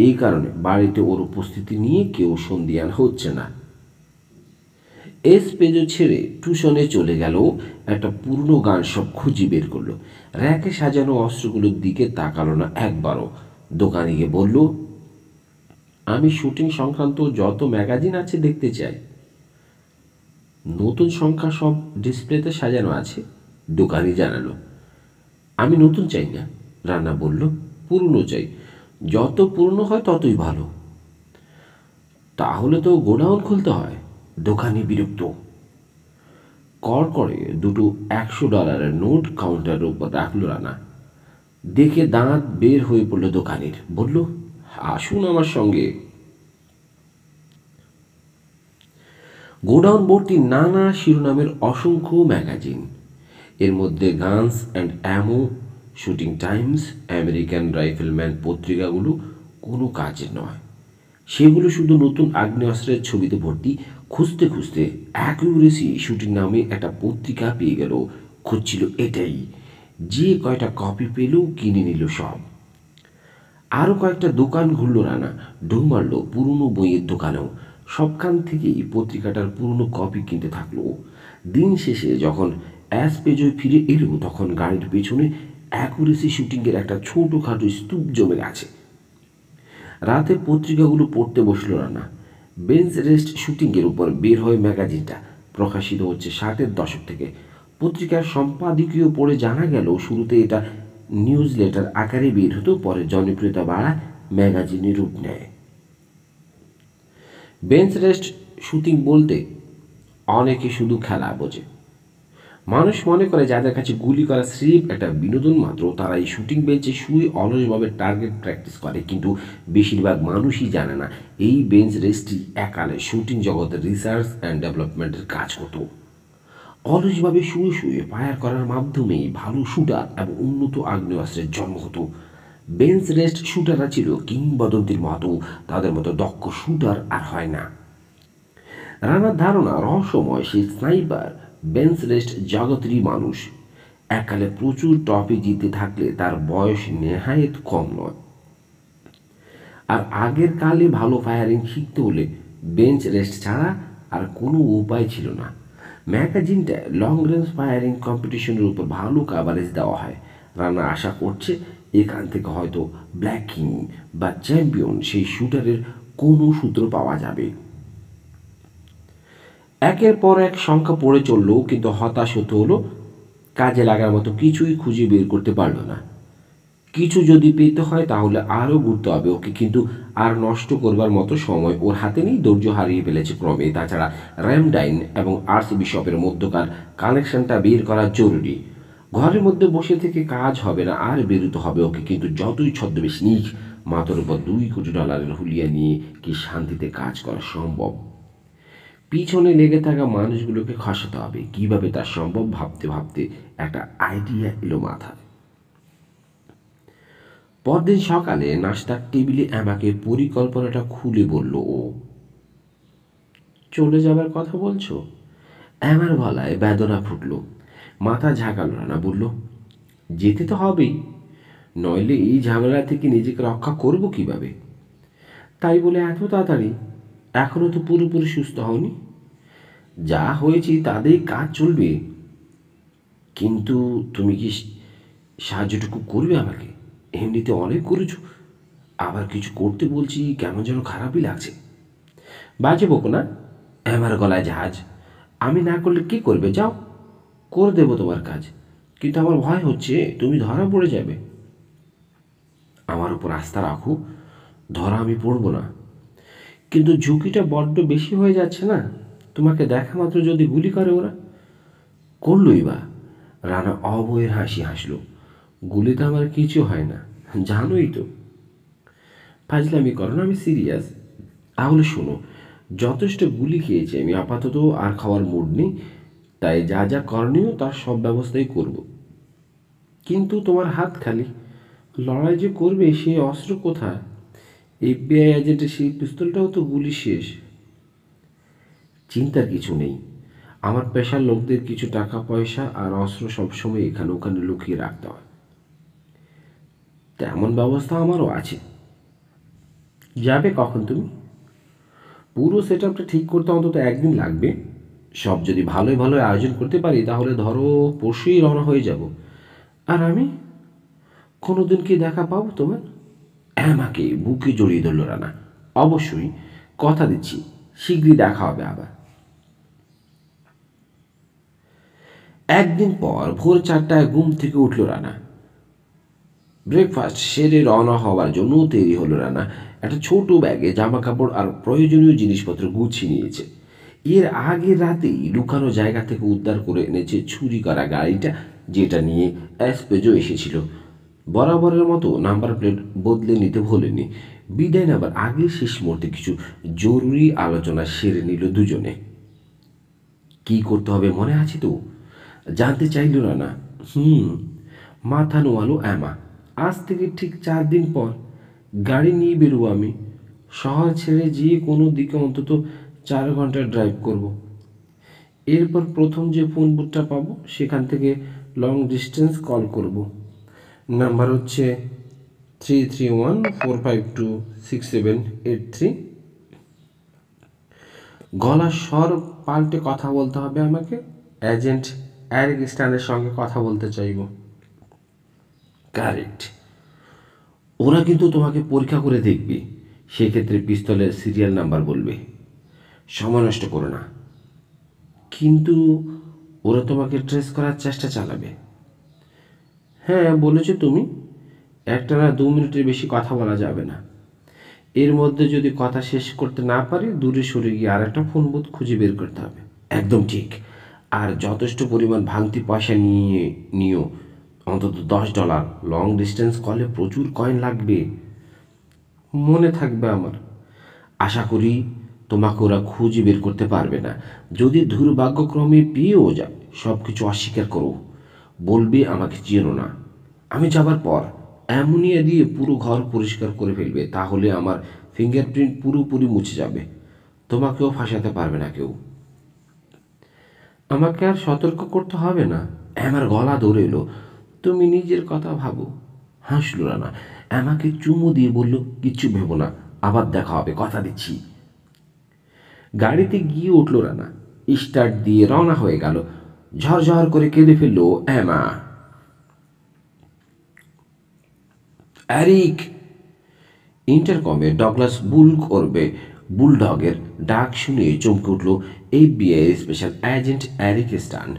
এই কারণে বাড়িতে ওর উপস্থিতি নিয়ে কেউ সন্দিহান হচ্ছে না। পেজো ছেড়ে টুশনে চলে গেল। একটা পুরনো গান সব খুঁজে বের করলো। র্যাকে সাজানো অস্ত্রগুলোর দিকে তাকালো না একবারও। দোকানিকে বলল, আমি শুটিং সংক্রান্ত যত ম্যাগাজিন আছে দেখতে চাই। নতুন সংখ্যা সব ডিসপ্লেতে সাজানো আছে, দোকানি জানালো। আমি নতুন চাই না, রান্না বলল, পুরনো চাই। যত পুরনো হয় ততই ভালো। তাহলে তো গোডাউন খুলতে হয়, দোকানি বিরক্ত। কর করে দুটো $100 নোট কাউন্টারের উপর রাখল রানা। দেখে দাঁত বের হয়ে পড়ল দোকানির। বলল, আসুন আমার সঙ্গে। গোডাউন ভর্তি নানা শিরোনামের অসংখ্য ম্যাগাজিন। এর মধ্যে guns and ammo, shooting times, American rifleman পত্রিকাগুলো কোনো কাজের নয়। সেগুলো শুধু নতুন আগ্নেয়াস্ত্রের ছবিতে ভর্তি। খুঁজতে খুঁজতে অ্যাকিউরেসি শুটিং নামে একটা পত্রিকা পেয়ে গেল। খুঁজছিল এটাই। যে কয়টা কপি পেল কিনে নিল সব। আরও কয়েকটা দোকান ঘুরল রানা। ঢু মারল পুরনো বইয়ের দোকানেও। সবখান থেকেই পত্রিকাটার পুরনো কপি কিনতে থাকলো। দিন শেষে যখন পেজোয় ফিরে এলো, তখন গাড়ির পেছনে অ্যাকুরেসি শুটিংয়ের একটা ছোটোখাটো স্তূপ জমে গেছে। রাতে পত্রিকাগুলো পড়তে বসল রানা। বেঞ্চ রেস্ট শুটিংয়ের উপর বের হয় ম্যাগাজিনটা। প্রকাশিত হচ্ছে 60-এর দশক থেকে। পত্রিকার সম্পাদকীয় পড়ে জানা গেল শুরুতে এটা নিউজ লেটার আকারে বের হতো, পরে জনপ্রিয়তা বাড়ায় ম্যাগাজিনের রূপ নেয়। বেঞ্চ রেস্ট শুটিং বলতে অনেকে শুধু খেলা বোঝে। মানুষ মনে করে যাদের কাছে গুলি করা স্রেফ একটা বিনোদন মাত্র, তারা এই শুটিং বেঞ্চে শুয়ে অলসভাবে টার্গেট প্র্যাকটিস করে। কিন্তু বেশিরভাগ মানুষই জানে না এই বেঞ্চ রেস্টই একালে শুটিং জগতের রিসার্চ অ্যান্ড ডেভেলপমেন্টের কাজ করতো। অলসভাবে শুয়ে শুয়ে ফায়ার করার মাধ্যমেই ভালো শুটার এবং উন্নত আগ্নেয়াস্ত্রের জন্ম হতো। বেঞ্চ রেস্ট শুটাররা ছিল কিংবদন্তির মতো। তাদের মতো দক্ষ শুটার আর হয় না। রানার ধারণা রহস্যময় সেই স্নাইপার বেঞ্চ রেস্ট জগতেরই মানুষ। এককালে প্রচুর ট্রফি জিতে থাকলে তার বয়স নেহায়েত কম নয়। আর আগের কালে ভালো ফায়ারিং শিখতে হলে বেঞ্চ রেস্ট ছাড়া আর কোনো উপায় ছিল না। ম্যাগাজিনটা লং রেঞ্জ ফায়ারিং কম্পিটিশনের উপর ভালো কাভারেজ দেওয়া হয়। রানা আশা করছে এখান থেকে হয়তো ব্ল্যাক কিং বা চ্যাম্পিয়ন সেই শুটারের কোনো সূত্র পাওয়া যাবে। একের পর এক সংখ্যা পড়ে চললো, কিন্তু হতাশ হতে হলো। কাজে লাগার মতো কিছুই খুঁজে বের করতে পারল না। কিছু যদি পেতে হয় তাহলে আরও ঘুরতে হবে ওকে, কিন্তু আর নষ্ট করবার মতো সময় ওর হাতে নেই। ধৈর্য হারিয়ে ফেলেছে ক্রমে। তাছাড়া র্যামডাইন এবং আর্স বিশপের মধ্যকার কানেকশনটা বের করা জরুরি। ঘরের মধ্যে বসে থেকে কাজ হবে না, আর বেরোতে হবে ওকে। কিন্তু যতই ছদ্মবেশ নিক, মাথার উপর $2 কোটি হুলিয়া নিয়ে কি শান্তিতে কাজ করা সম্ভব? পিছনে লেগে থাকা মানুষগুলোকে খসাতে হবে। কিভাবে তা সম্ভব ভাবতে ভাবতে একটা আইডিয়া এলো মাথায়। পরদিন সকালে নাস্তার টেবিলে আমাকে পরিকল্পনাটা খুলে বলল ও। চলে যাবার কথা বলছো? আমার গলায় বেদনা ফুটল। মাথা ঝাঁকালো না, বলল যেতে তো হবেই, নইলে এই ঝামেলা থেকে নিজেকে রক্ষা করব কিভাবে? তাই বলে এত তাড়াতাড়ি? এখনো তো পুরোপুরি সুস্থ হওনি। যা হয়েছে তাতেই কাজ চলবে। কিন্তু তুমি কি সাহায্যটুকু করবে আমাকে? এমনিতে অনেক করেছো, আবার কিছু করতে বলছি কেমন যেন খারাপই লাগছে। বাজে বকো না। আমার গলায় জাহাজ। আমি না করলে কি করবে? যাও, করে দেবো তোমার কাজ, কিন্তু আমার ভয় হচ্ছে তুমি ধরা পড়ে যাবে। আমার উপর আস্থা রাখো, ধরা আমি পড়বো না। কিন্তু ঝুঁকিটা বড্ড বেশি হয়ে যাচ্ছে না? তোমাকে দেখা মাত্র যদি গুলি করে ওরা? করলই বা? রানা অবয়ের হাসি হাসলো। গুলিতে আমার কিছু হয় না, জানোই তো। ফাজলামি করো না, আমি সিরিয়াস। তাহলে শোনো, যথেষ্ট গুলি খেয়েছি আমি, আপাতত আর খাওয়ার মুড নেই। তাই যা যা করণীয় তার সব ব্যবস্থাই করব। কিন্তু তোমার হাত খালি। লড়াই যে করবে সেই অস্ত্র কোথায়? FBI এজেন্টের সেই পিস্তলটাও তো গুলি শেষ। চিন্তার কিছু নেই। আমার পেশার লোকদের কিছু টাকা পয়সা আর অস্ত্র সবসময় এখানে ওখানে লুকিয়ে রাখতে হয়। তেমন ব্যবস্থা আমারও আছে। যাবে কখন তুমি? পুরো সেট আপটা ঠিক করতে অন্তত একদিন লাগবে। সব যদি ভালোই ভালোই আয়োজন করতে পারি তাহলে ধরো পরশুই রওনা হয়ে যাব। আর আমি কোনোদিন কি দেখা পাবো তোমার? আমাকে বুকে জড়িয়ে ধরল রানা। অবশ্যই, কথা দিচ্ছি শীঘ্রই দেখা হবে আবার। একদিন পর ভোর 4টায় ঘুম থেকে উঠল রানা। ব্রেকফাস্ট সেরে রওনা হওয়ার জন্য তৈরি হলো রানা। একটা ছোট ব্যাগে জামা কাপড় আর প্রয়োজনীয় জিনিসপত্র গুছিয়ে নিয়েছে। এর আগের রাতেই লুকানো জায়গা থেকে উদ্ধার করে এনেছে চুরি করা গাড়িটা, যেটা নিয়ে অ্যাসপেজো এসেছিল। বরাবরের মতো নাম্বার প্লেট বদলে নিতে ভোলেনি। বিদায় নেবার আগে শেষ মুহূর্তে কিছু জরুরি আলোচনা সেরে নিল দুজনে। কি করতে হবে মনে আছে তো? জানতে চাইল রানা। মাথা নোয়ালো অ্যামা। আজ থেকে ঠিক 4 দিন পর গাড়ি নিয়ে বেরোবো আমি। শহর ছেড়ে যেয়ে কোনো দিকে অন্তত 4 ঘন্টা ড্রাইভ করব। এরপর প্রথম যে ফোন বুথটা পাবো সেখান থেকে লং ডিস্টেন্স কল করব। নাম্বার হচ্ছে 3314526783। গলার স্বর পাল্টে কথা বলতে হবে আমাকে। এজেন্ট এরিক স্ট্যানের সঙ্গে কথা বলতে চাইব। কারেক্ট। ওরা কিন্তু তোমাকে পরীক্ষা করে দেখবে। সেক্ষেত্রে পিস্তলের সিরিয়াল নাম্বার বলবে। সময় নষ্ট করো না। কিন্তু ওরা তোমাকে ট্রেস করার চেষ্টা চালাবে। হ্যাঁ বলেছো তুমি, একটানা 2 মিনিটের বেশি কথা বলা যাবে না। এর মধ্যে যদি কথা শেষ করতে না পারি দূরে সরে গিয়ে আর একটা ফোন বুথ খুঁজে বের করতে হবে। একদম ঠিক। আর যথেষ্ট পরিমাণ ভাঙতি পয়সা নিও, অন্তত $10। লং ডিস্টেন্স কলে প্রচুর কয়েন লাগবে। মনে থাকবে আমার। আশা করি তোমাকে ওরা খুঁজে বের করতে পারবে না। যদি দুর্ভাগ্যক্রমে পেয়েও যায় সব কিছু অস্বীকার করো, বলবে আমাকে চেনো না। আমি যাবার পর অ্যামোনিয়া দিয়ে পুরো ঘর পরিষ্কার করে ফেলবে, তাহলে আমার ফিঙ্গারপ্রিন্ট পুরোপুরি মুছে যাবে। তোমাকেও ফাঁসাতে পারবে না কেউ। আমাকে আর সতর্ক করতে হবে না। আমার গলা ধরে এলো। তুমি নিজের কথা ভাবো। হাসল রানা। আমাকে চুমু দিয়ে বলল, কিচ্ছু ভেবো না, আবার দেখা হবে, কথা দিচ্ছি। গাড়িতে গিয়ে উঠল রানা, স্টার্ট দিয়ে রওনা হয়ে গেল। ঝরঝর করে কেঁদে ফেলল অ্যামা। অ্যারিক! ইন্টারকমে ডগলাস বুল করবে বুলডগের ডাক শুনে চমকে উঠল FBI স্পেশাল এজেন্ট অ্যারিক স্টান।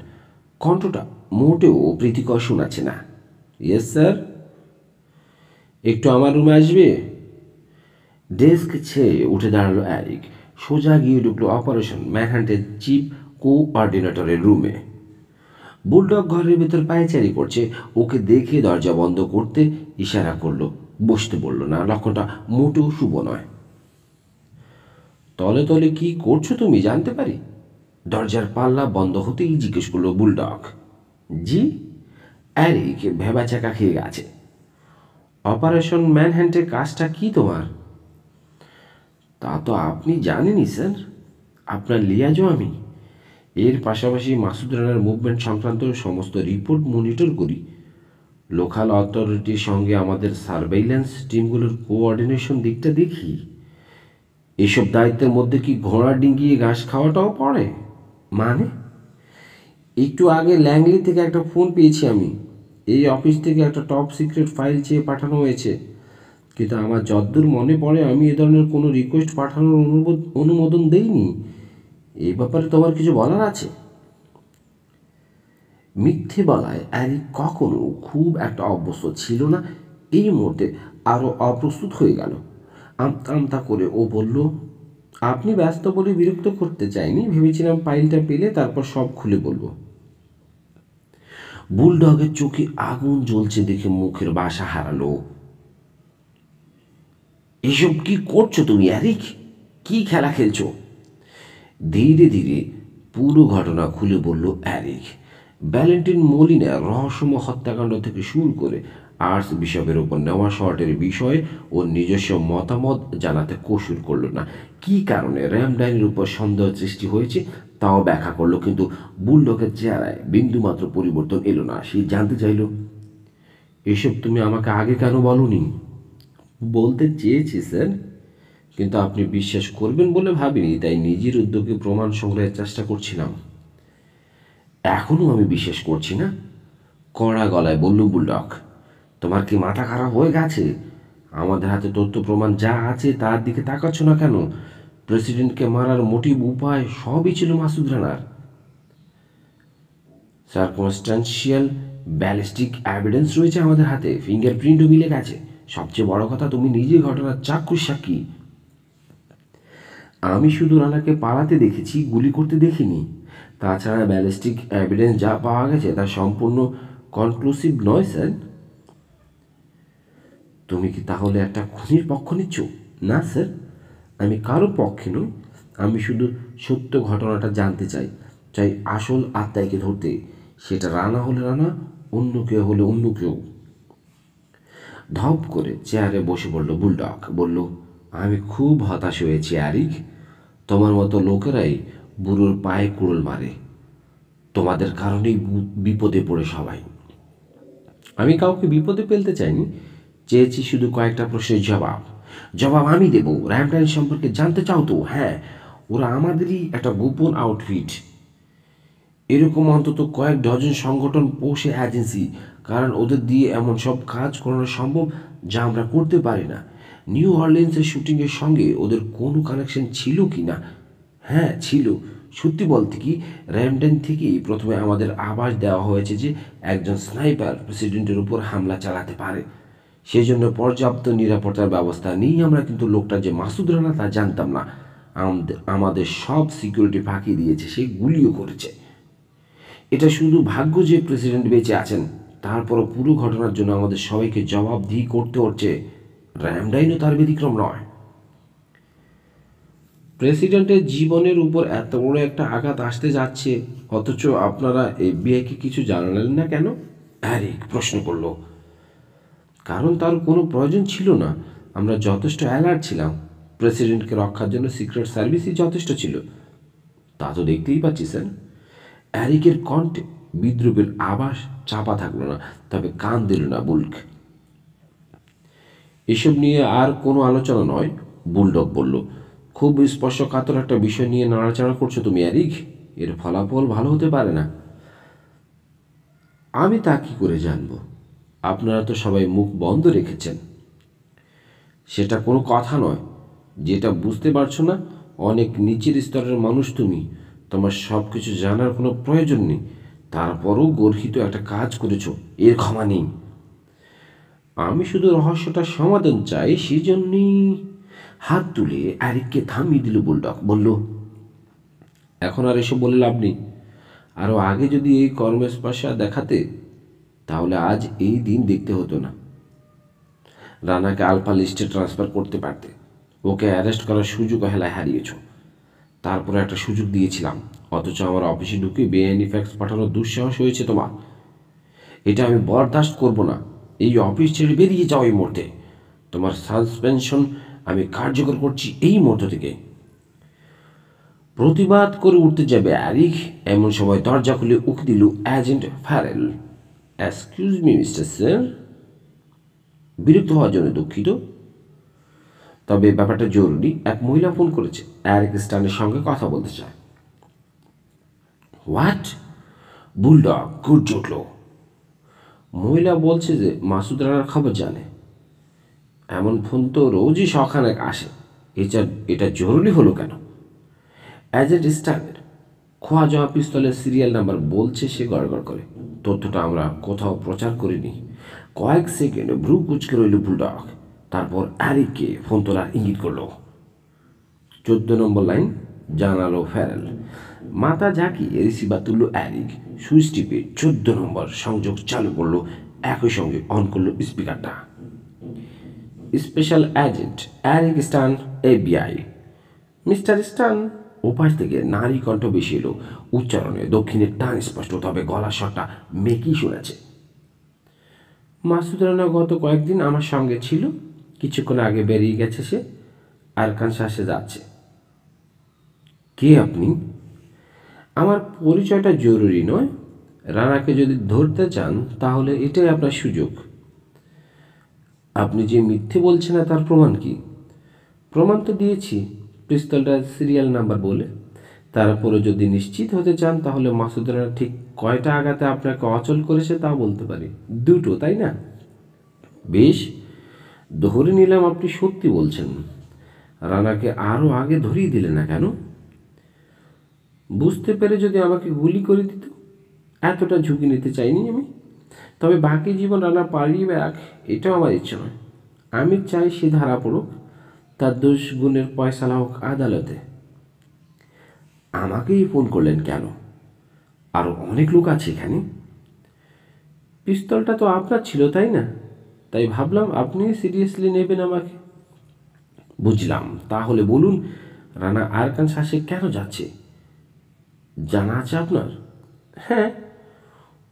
কণ্ঠটা মোটেও প্রীতিকর শোনাচ্ছে না। Yes sir. একটু আমার রুমে আসবে? ডেস্ক ছেড়ে উঠে দাঁড়ালো অ্যারিক। সোজা গিয়ে ঢুকলো অপারেশন ম্যানহান্টের চিফ কোঅর্ডিনেটরের রুমে। বুলডগ ঘরের ভেতর পায়চারি করছে। ওকে দেখে দরজা বন্ধ করতে ইশারা করলো। বসতে বলল না, লক্ষণটা মোটেও শুভ নয়। তলে তলে কি করছো তুমি, জানতে পারি? দরজার পাল্লা বন্ধ হতেই জিজ্ঞেস করলো বুলডগ। জি? অ্যারিক ভেবাচাকা খেয়ে গেছে। অপারেশন ম্যানহ্যান্টের কাজটা কি তোমার? তা তো আপনি জানেনই স্যার, আপনার লিয়াজও আমি। এর পাশাপাশি মাসুদ রানার মুভমেন্ট সংক্রান্ত সমস্ত রিপোর্ট মনিটর করি। লোকাল অথরিটির সঙ্গে আমাদের সার্ভেইল্যান্স টিমগুলোর কোঅর্ডিনেশন দিকটা দেখি। এসব দায়িত্বের মধ্যে কি ঘোড়া ডিঙ্গিয়ে ঘাস খাওয়াটাও পড়ে? মানে? একটু আগে ল্যাংলি থেকে একটা ফোন পেয়েছি আমি। এই অফিস থেকে একটা টপ সিক্রেট ফাইল চেয়ে পাঠানো হয়েছে, কিন্তু আমার যদ্দূর মনে পড়ে আমি এ ধরনের কোনো রিকোয়েস্ট পাঠানোর অনুমোদন দেইনি। এই ব্যাপারে তোমার কিছু বলার আছে? মিথ্যে বলায় অ্যারিক কখনো খুব একটা অভ্যস্ত ছিল না। এই মুহূর্তে আরও অপ্রস্তুত হয়ে গেল। আমতা আমতা করে ও বলল, আপনি ব্যস্ত বলে বিরক্ত করতে চাইনি, ভেবেছিলাম ফাইলটা পেলে তারপর সব খুলে বলবো। বুলডগের চোখে আগুন জ্বলছে দেখে মুখের বাসা হারালো। এসব কি করছো তুমি অ্যারিক? কি খেলা খেলছো? ধীরে ধীরে পুরো ঘটনা খুলে বলল অ্যারিক। ভ্যালেন্টিন মোলিনার রহস্যময় হত্যাকাণ্ড থেকে শুরু করে আর্টস বিশপের উপর নেওয়া শর্টের বিষয়ে ওর নিজস্ব মতামত জানাতে কসুর করল না। কি কারণে র্যামডাইনের উপর সন্দেহ সৃষ্টি হয়েছে তাও ব্যাখ্যা করলো, কিন্তু বুলডগের চেহারায় বিন্দুমাত্র পরিবর্তন এলো না। সে জানতে চাইল, এসব তুমি আমাকে আগে কেন বলনি? বলতে চেয়েছি স্যার, কিন্তু আপনি বিশ্বাস করবেন বলে ভাবিনি, তাই নিজের উদ্যোগে প্রমাণ সংগ্রহের চেষ্টা করছিলাম। এখনও আমি বিশ্বাস করছি না, কড়া গলায় বলল বুলডগ। তোমার কি মাথা খারাপ হয়ে গেছে? আমাদের হাতে তথ্য প্রমাণ যা আছে তার দিকে তাকাচ্ছ না কেন? প্রেসিডেন্টকে মারার মোটিভ, উপায় সবই ছিল মাসুদ রানার। সার্কমস্ট্যান্সিয়াল ব্যালিস্টিক এভিডেন্স রয়েছে আমাদের হাতে, ফিঙ্গারপ্রিন্টও মিলে গেছে। সবচেয়ে বড় কথা, তুমি নিজে ঘটনার চাক্ষুষ সাক্ষী। আমি শুধু রানাকে পালাতে দেখেছি, গুলি করতে দেখিনি। তাছাড়া ব্যালিস্টিক এভিডেন্স যা পাওয়া গেছে তা সম্পূর্ণ কনক্লুসিভ নয় স্যার। তুমি কি তাহলে একটা খুনির পক্ষ নিচ্ছ? না স্যার, আমি কারো পক্ষে নই। আমি শুধু সত্য ঘটনাটা জানতে চাই, চাই আসল আত্মাকে ধরতে। সেটা রানা হলে রানা, অন্য কেউ হলে অন্য কেউ। ধপ করে চেয়ারে বসে পড়ল বুলডগ। বলল, আমি খুব হতাশ হয়েছি অ্যারিক। তোমার মতো লোকেরাই বুড়োর পায়ে কুড়োল মারে। তোমাদের কারণেই বিপদে পড়ে সবাই। আমি কাউকে বিপদে ফেলতে চাইনি, চেয়েছি শুধু কয়েকটা প্রশ্নের জবাব। জবাব আমি দেব। র্যামডাইন সম্পর্কে জানতে চাও তো? হ্যাঁ, ওরা আমাদেরই একটা গোপন আউটফিট। এরকম অন্তত কয়েক ডজন সংগঠন পোষে এজেন্সি, কারণ ওদের দিয়ে এমন সব কাজ করানো সম্ভব যা আমরা করতে পারি না। নিউ অরলিন্সের শুটিংয়ের সঙ্গে ওদের কোনো কানেকশন ছিল কি না? হ্যাঁ ছিল। সত্যি বলতে কি, র্যামডেন থেকেই প্রথমে আমাদের আভাস দেওয়া হয়েছে যে একজন স্নাইপার প্রেসিডেন্টের উপর হামলা চালাতে পারে। সেই জন্য পর্যাপ্ত নিরাপত্তার ব্যবস্থা নেই আমরা, কিন্তু লোকটা যে মাসুদ রানা তা জানতাম না। আমাদের সব সিকিউরিটি ফাঁকি দিয়েছে, সে গুলিও করেছে। এটা শুধু ভাগ্য যে প্রেসিডেন্ট বেঁচে আছেন। তারপরও পুরো ঘটনার জন্য আমাদের সবাইকে জবাবদিহি করতে হচ্ছে। র্যামডাইনও তার ব্যতিক্রম নয়। প্রেসিডেন্টের জীবনের উপর এত বড় একটা আঘাত আসতে যাচ্ছে, অথচ আপনারা এফবিআইকে কিছু জানালেন না কেন? অ্যারিক প্রশ্ন করল। কারণ তার কোনো প্রয়োজন ছিল না। আমরা যথেষ্ট অ্যালার্ট ছিলাম। প্রেসিডেন্টকে রক্ষার জন্য সিক্রেট সার্ভিসই যথেষ্ট ছিল। তা তো দেখতেই পাচ্ছি স্যার। অ্যারিকের কণ্ঠে বিদ্রুপের আভাস চাপা থাকলো না, তবে কান দিল না বুল্ক। এসব নিয়ে আর কোনো আলোচনা নয়, বুলডগ বলল। খুব স্পর্শকাতর একটা বিষয় নিয়ে নাড়াচাড়া করছো তুমি, অ্যারিক। এর ফলাফল ভালো হতে পারে না। আমি তা কী করে জানব? আপনারা তো সবাই মুখ বন্ধ রেখেছেন। সেটা কোনো কথা নয়। যেটা বুঝতে পারছো না, অনেক নিচের স্তরের মানুষ তুমি। তোমার সব কিছু জানার কোনো প্রয়োজন নেই। তারপরও গর্হিত একটা কাজ করেছো, এর ক্ষমা নেই। আমি শুধু রহস্যটার সমাধান চাই, সেই জন্যই। হাত তুলে অ্যারিককে থামিয়ে দিল বুলডগ। বলল, এখন আর এসব বলে লাভ নেই। আরও আগে যদি এই কর্মস্পর্শা দেখাতে, তাহলে আজ এই দিন দেখতে হতো না। রানাকে আলফা লিস্টে ট্রান্সফার করতে পারতে। ওকে অ্যারেস্ট করার সুযোগ হেলায় হারিয়েছ। তারপরে একটা সুযোগ দিয়েছিলাম, অথচ আমার অফিসে ঢুকে বেআইনি ফ্যাক্স পাঠানোর দুঃসাহস হয়েছে তোমার। এটা আমি বরদাস্ত করব না। এই অফিস ছেড়ে বেরিয়ে যাও এই মুহূর্তে। তোমার সাসপেনশন আমি কার্যকর করছি এই মুহূর্ত থেকে। প্রতিবাদ করে উঠতে যাবে অ্যারিক, এমন সময় দরজা খুলে উকি দিল agent Ferrel. Excuse me mister sir. বিরক্ত হওয়ার জন্য দুঃখিত, তবে ব্যাপারটা জরুরি। এক মহিলা ফোন করেছে, অ্যারিক স্টানের সঙ্গে কথা বলতে চায়। হোয়াট? বুলডগ গর্জে উঠল। মহিলা বলছে যে মাসুদ রানার খবর জানে। এমন ফোন তো রোজই শখানেক আসে। এটা জরুরি হলো কেন? এজেন্ট স্টানের খোয়া যাওয়া পিস্তলের সিরিয়াল নাম্বার বলছে সে গড়গড় করে। তথ্যটা আমরা কোথাও প্রচার করিনি। কয়েক সেকেন্ড ভ্রু কুচকে রইল বুলডগ, তারপর অ্যারিককে ফোন তোলার ইঙ্গিত করল। 14 নম্বর লাইন, জানালো ফ্যারেল। মাথা ঝাঁকিয়ে রিসিভার তুলল অ্যারিক। সুইচ টিপে 14 নম্বর সংযোগ চালু করলো। একই সঙ্গে অন করলো স্পিকারটা। স্পেশাল এজেন্ট অ্যারিক স্টান, FBI। মিস্টার স্টান। ওপাশ থেকে নারী কণ্ঠ বেশি এলো। উচ্চারণে দক্ষিণের টান স্পষ্ট, তবে গলার স্বরটা মেকি শুনেছে। মাসুদ রানা গত কয়েকদিন আমার সঙ্গে ছিল। কিছুক্ষণ আগে বেরিয়ে গেছে সে। আরকানসাসে যাচ্ছে। কে আপনি? আমার পরিচয়টা জরুরি নয়। রানাকে যদি ধরতে চান তাহলে এটাই আপনার সুযোগ। আপনি যে মিথ্যে বলছেন না তার প্রমাণ কি? প্রমাণ তো দিয়েছি, পিস্তলটার সিরিয়াল নাম্বার বলে। তারপরে যদি নিশ্চিত হতে চান তাহলে মাসুদ রানা ঠিক কয়টা আঘাতে আপনাকে অচল করেছে তা বলতে পারি। দুটো, তাই না? বেশ, ধরে নিলাম আপনি সত্যি বলছেন। রানাকে আরও আগে ধরিয়ে দিলে না কেন? বুঝতে পেরে যদি আমাকে গুলি করে দিত। এতটা ঝুঁকি নিতে চাইনি আমি। তবে বাকি জীবন রানা পালিয়ে বেড়াক, এটাও আমার ইচ্ছে নয়। আমি চাই সে ধরা পড়ুক, তার দোষ গুণের পয়সালা হোক আদালতে। আমাকেই ফোন করলেন কেন? আরও অনেক লোক আছে এখানে। পিস্তলটা তো আপনার ছিল, তাই না? তাই ভাবলাম আপনি সিরিয়াসলি নেবেন আমাকে। বুঝলাম। তাহলে বলুন, রানা আরকানসাসে কেন যাচ্ছে? জানা আছে আপনার? হ্যাঁ,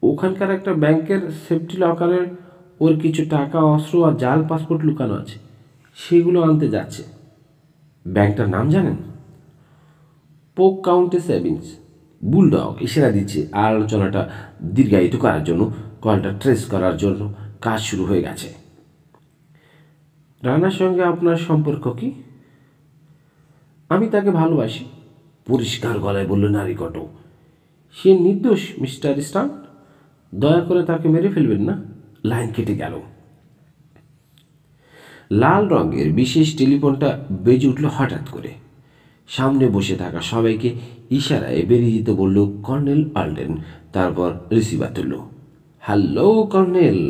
ওখানকার একটা ব্যাংকের সেফটি লকারে ওর কিছু টাকা, অস্ত্র আর জাল পাসপোর্ট লুকানো আছে। সেগুলো আনতে যাচ্ছে। ব্যাংকটার নাম জানেন? পোক কাউন্টি সেভিংস। বুলডগ ইশারা দিচ্ছে আলোচনাটা দীর্ঘায়িত করার জন্য। কলটা ট্রেস করার জন্য কাজ শুরু হয়ে গেছে। রানার সঙ্গে আপনার সম্পর্ক কি? আমি তাকে ভালোবাসি, পরিষ্কার গলায় বলল নারীকণ্ঠ। সে নির্দোষ মিস্টার স্টান। দয়া করে তাকে মেরে ফেলবেন না। লাইন কেটে গেল। লাল রঙের বিশেষ টেলিফোনটা বেজে উঠল হঠাৎ করে। সামনে বসে থাকা সবাইকে ইশারায় বেরিয়ে যেতে বলল কর্নেল আর্লেন। তারপর রিসিভার তুলল। Hello colonel.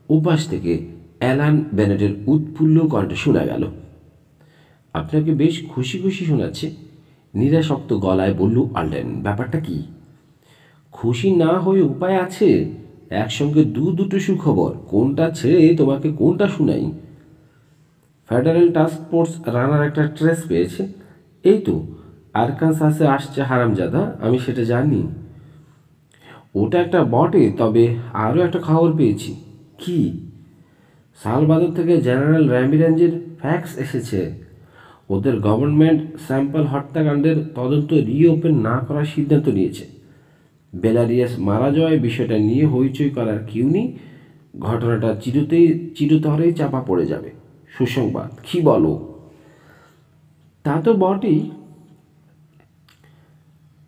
উপাস থেকে অ্যালান বেনেটের উৎফুল্ল কণ্ঠে শোনা গেল। আপনাকে বেশ খুশি খুশি শোনাচ্ছে, নিরাসক্ত গলায় বলল আর্লেন। ব্যাপারটা কি? খুশি না হয়ে উপায় আছে। একসঙ্গে দুটো সুখবর। কোনটা ছেড়ে তোমাকে কোনটা শুনাই? ফেডারেল টাস্ক ফোর্স রানার একটা ট্রেস পেয়েছে। এই তো আরকানসাসে আসছে হারামজাদা। আমি সেটা জানি। ওটা একটা বটে, তবে আরও একটা খবর পেয়েছি। কি? সালভাদর থেকে জেনারেল র্যামিরেঞ্জের ফ্যাক্স এসেছে। ওদের গভর্নমেন্ট স্যাম্পল হত্যাকাণ্ডের তদন্ত রিওপেন না করার সিদ্ধান্ত নিয়েছে। বেলারিয়াস মারা যাওয়ায় বিষয়টা নিয়ে হইচই করার কেউ নেই। ঘটনাটা চিরতরেই চাপা পড়ে যাবে। সুসংবাদ, কি বলো? তা তো বটেই।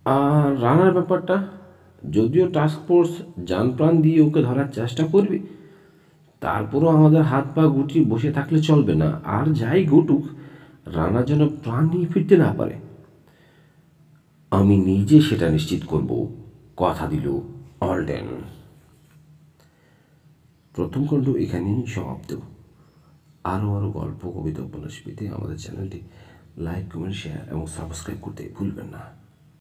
আর রানার ব্যাপারটা, যদিও টাস্ক ফোর্স জানপ্রাণ দিয়ে ওকে ধরার চেষ্টা করবে, তারপরও আমাদের হাত পা গুটিয়ে বসে থাকলে চলবে না। আর যাই ঘটুক, রানা যেন প্রাণ নিয়ে ফিরতে না পারে। আমি নিজে সেটা নিশ্চিত করব, কথা দিল অলডেন। প্রথম খণ্ড এখানেই সমাপ্ত। আরও গল্প, কবিতা, উপন্যাস পেতে আমাদের চ্যানেলটি লাইক, কমেন্ট, শেয়ার এবং সাবস্ক্রাইব করতে ভুলবেন না।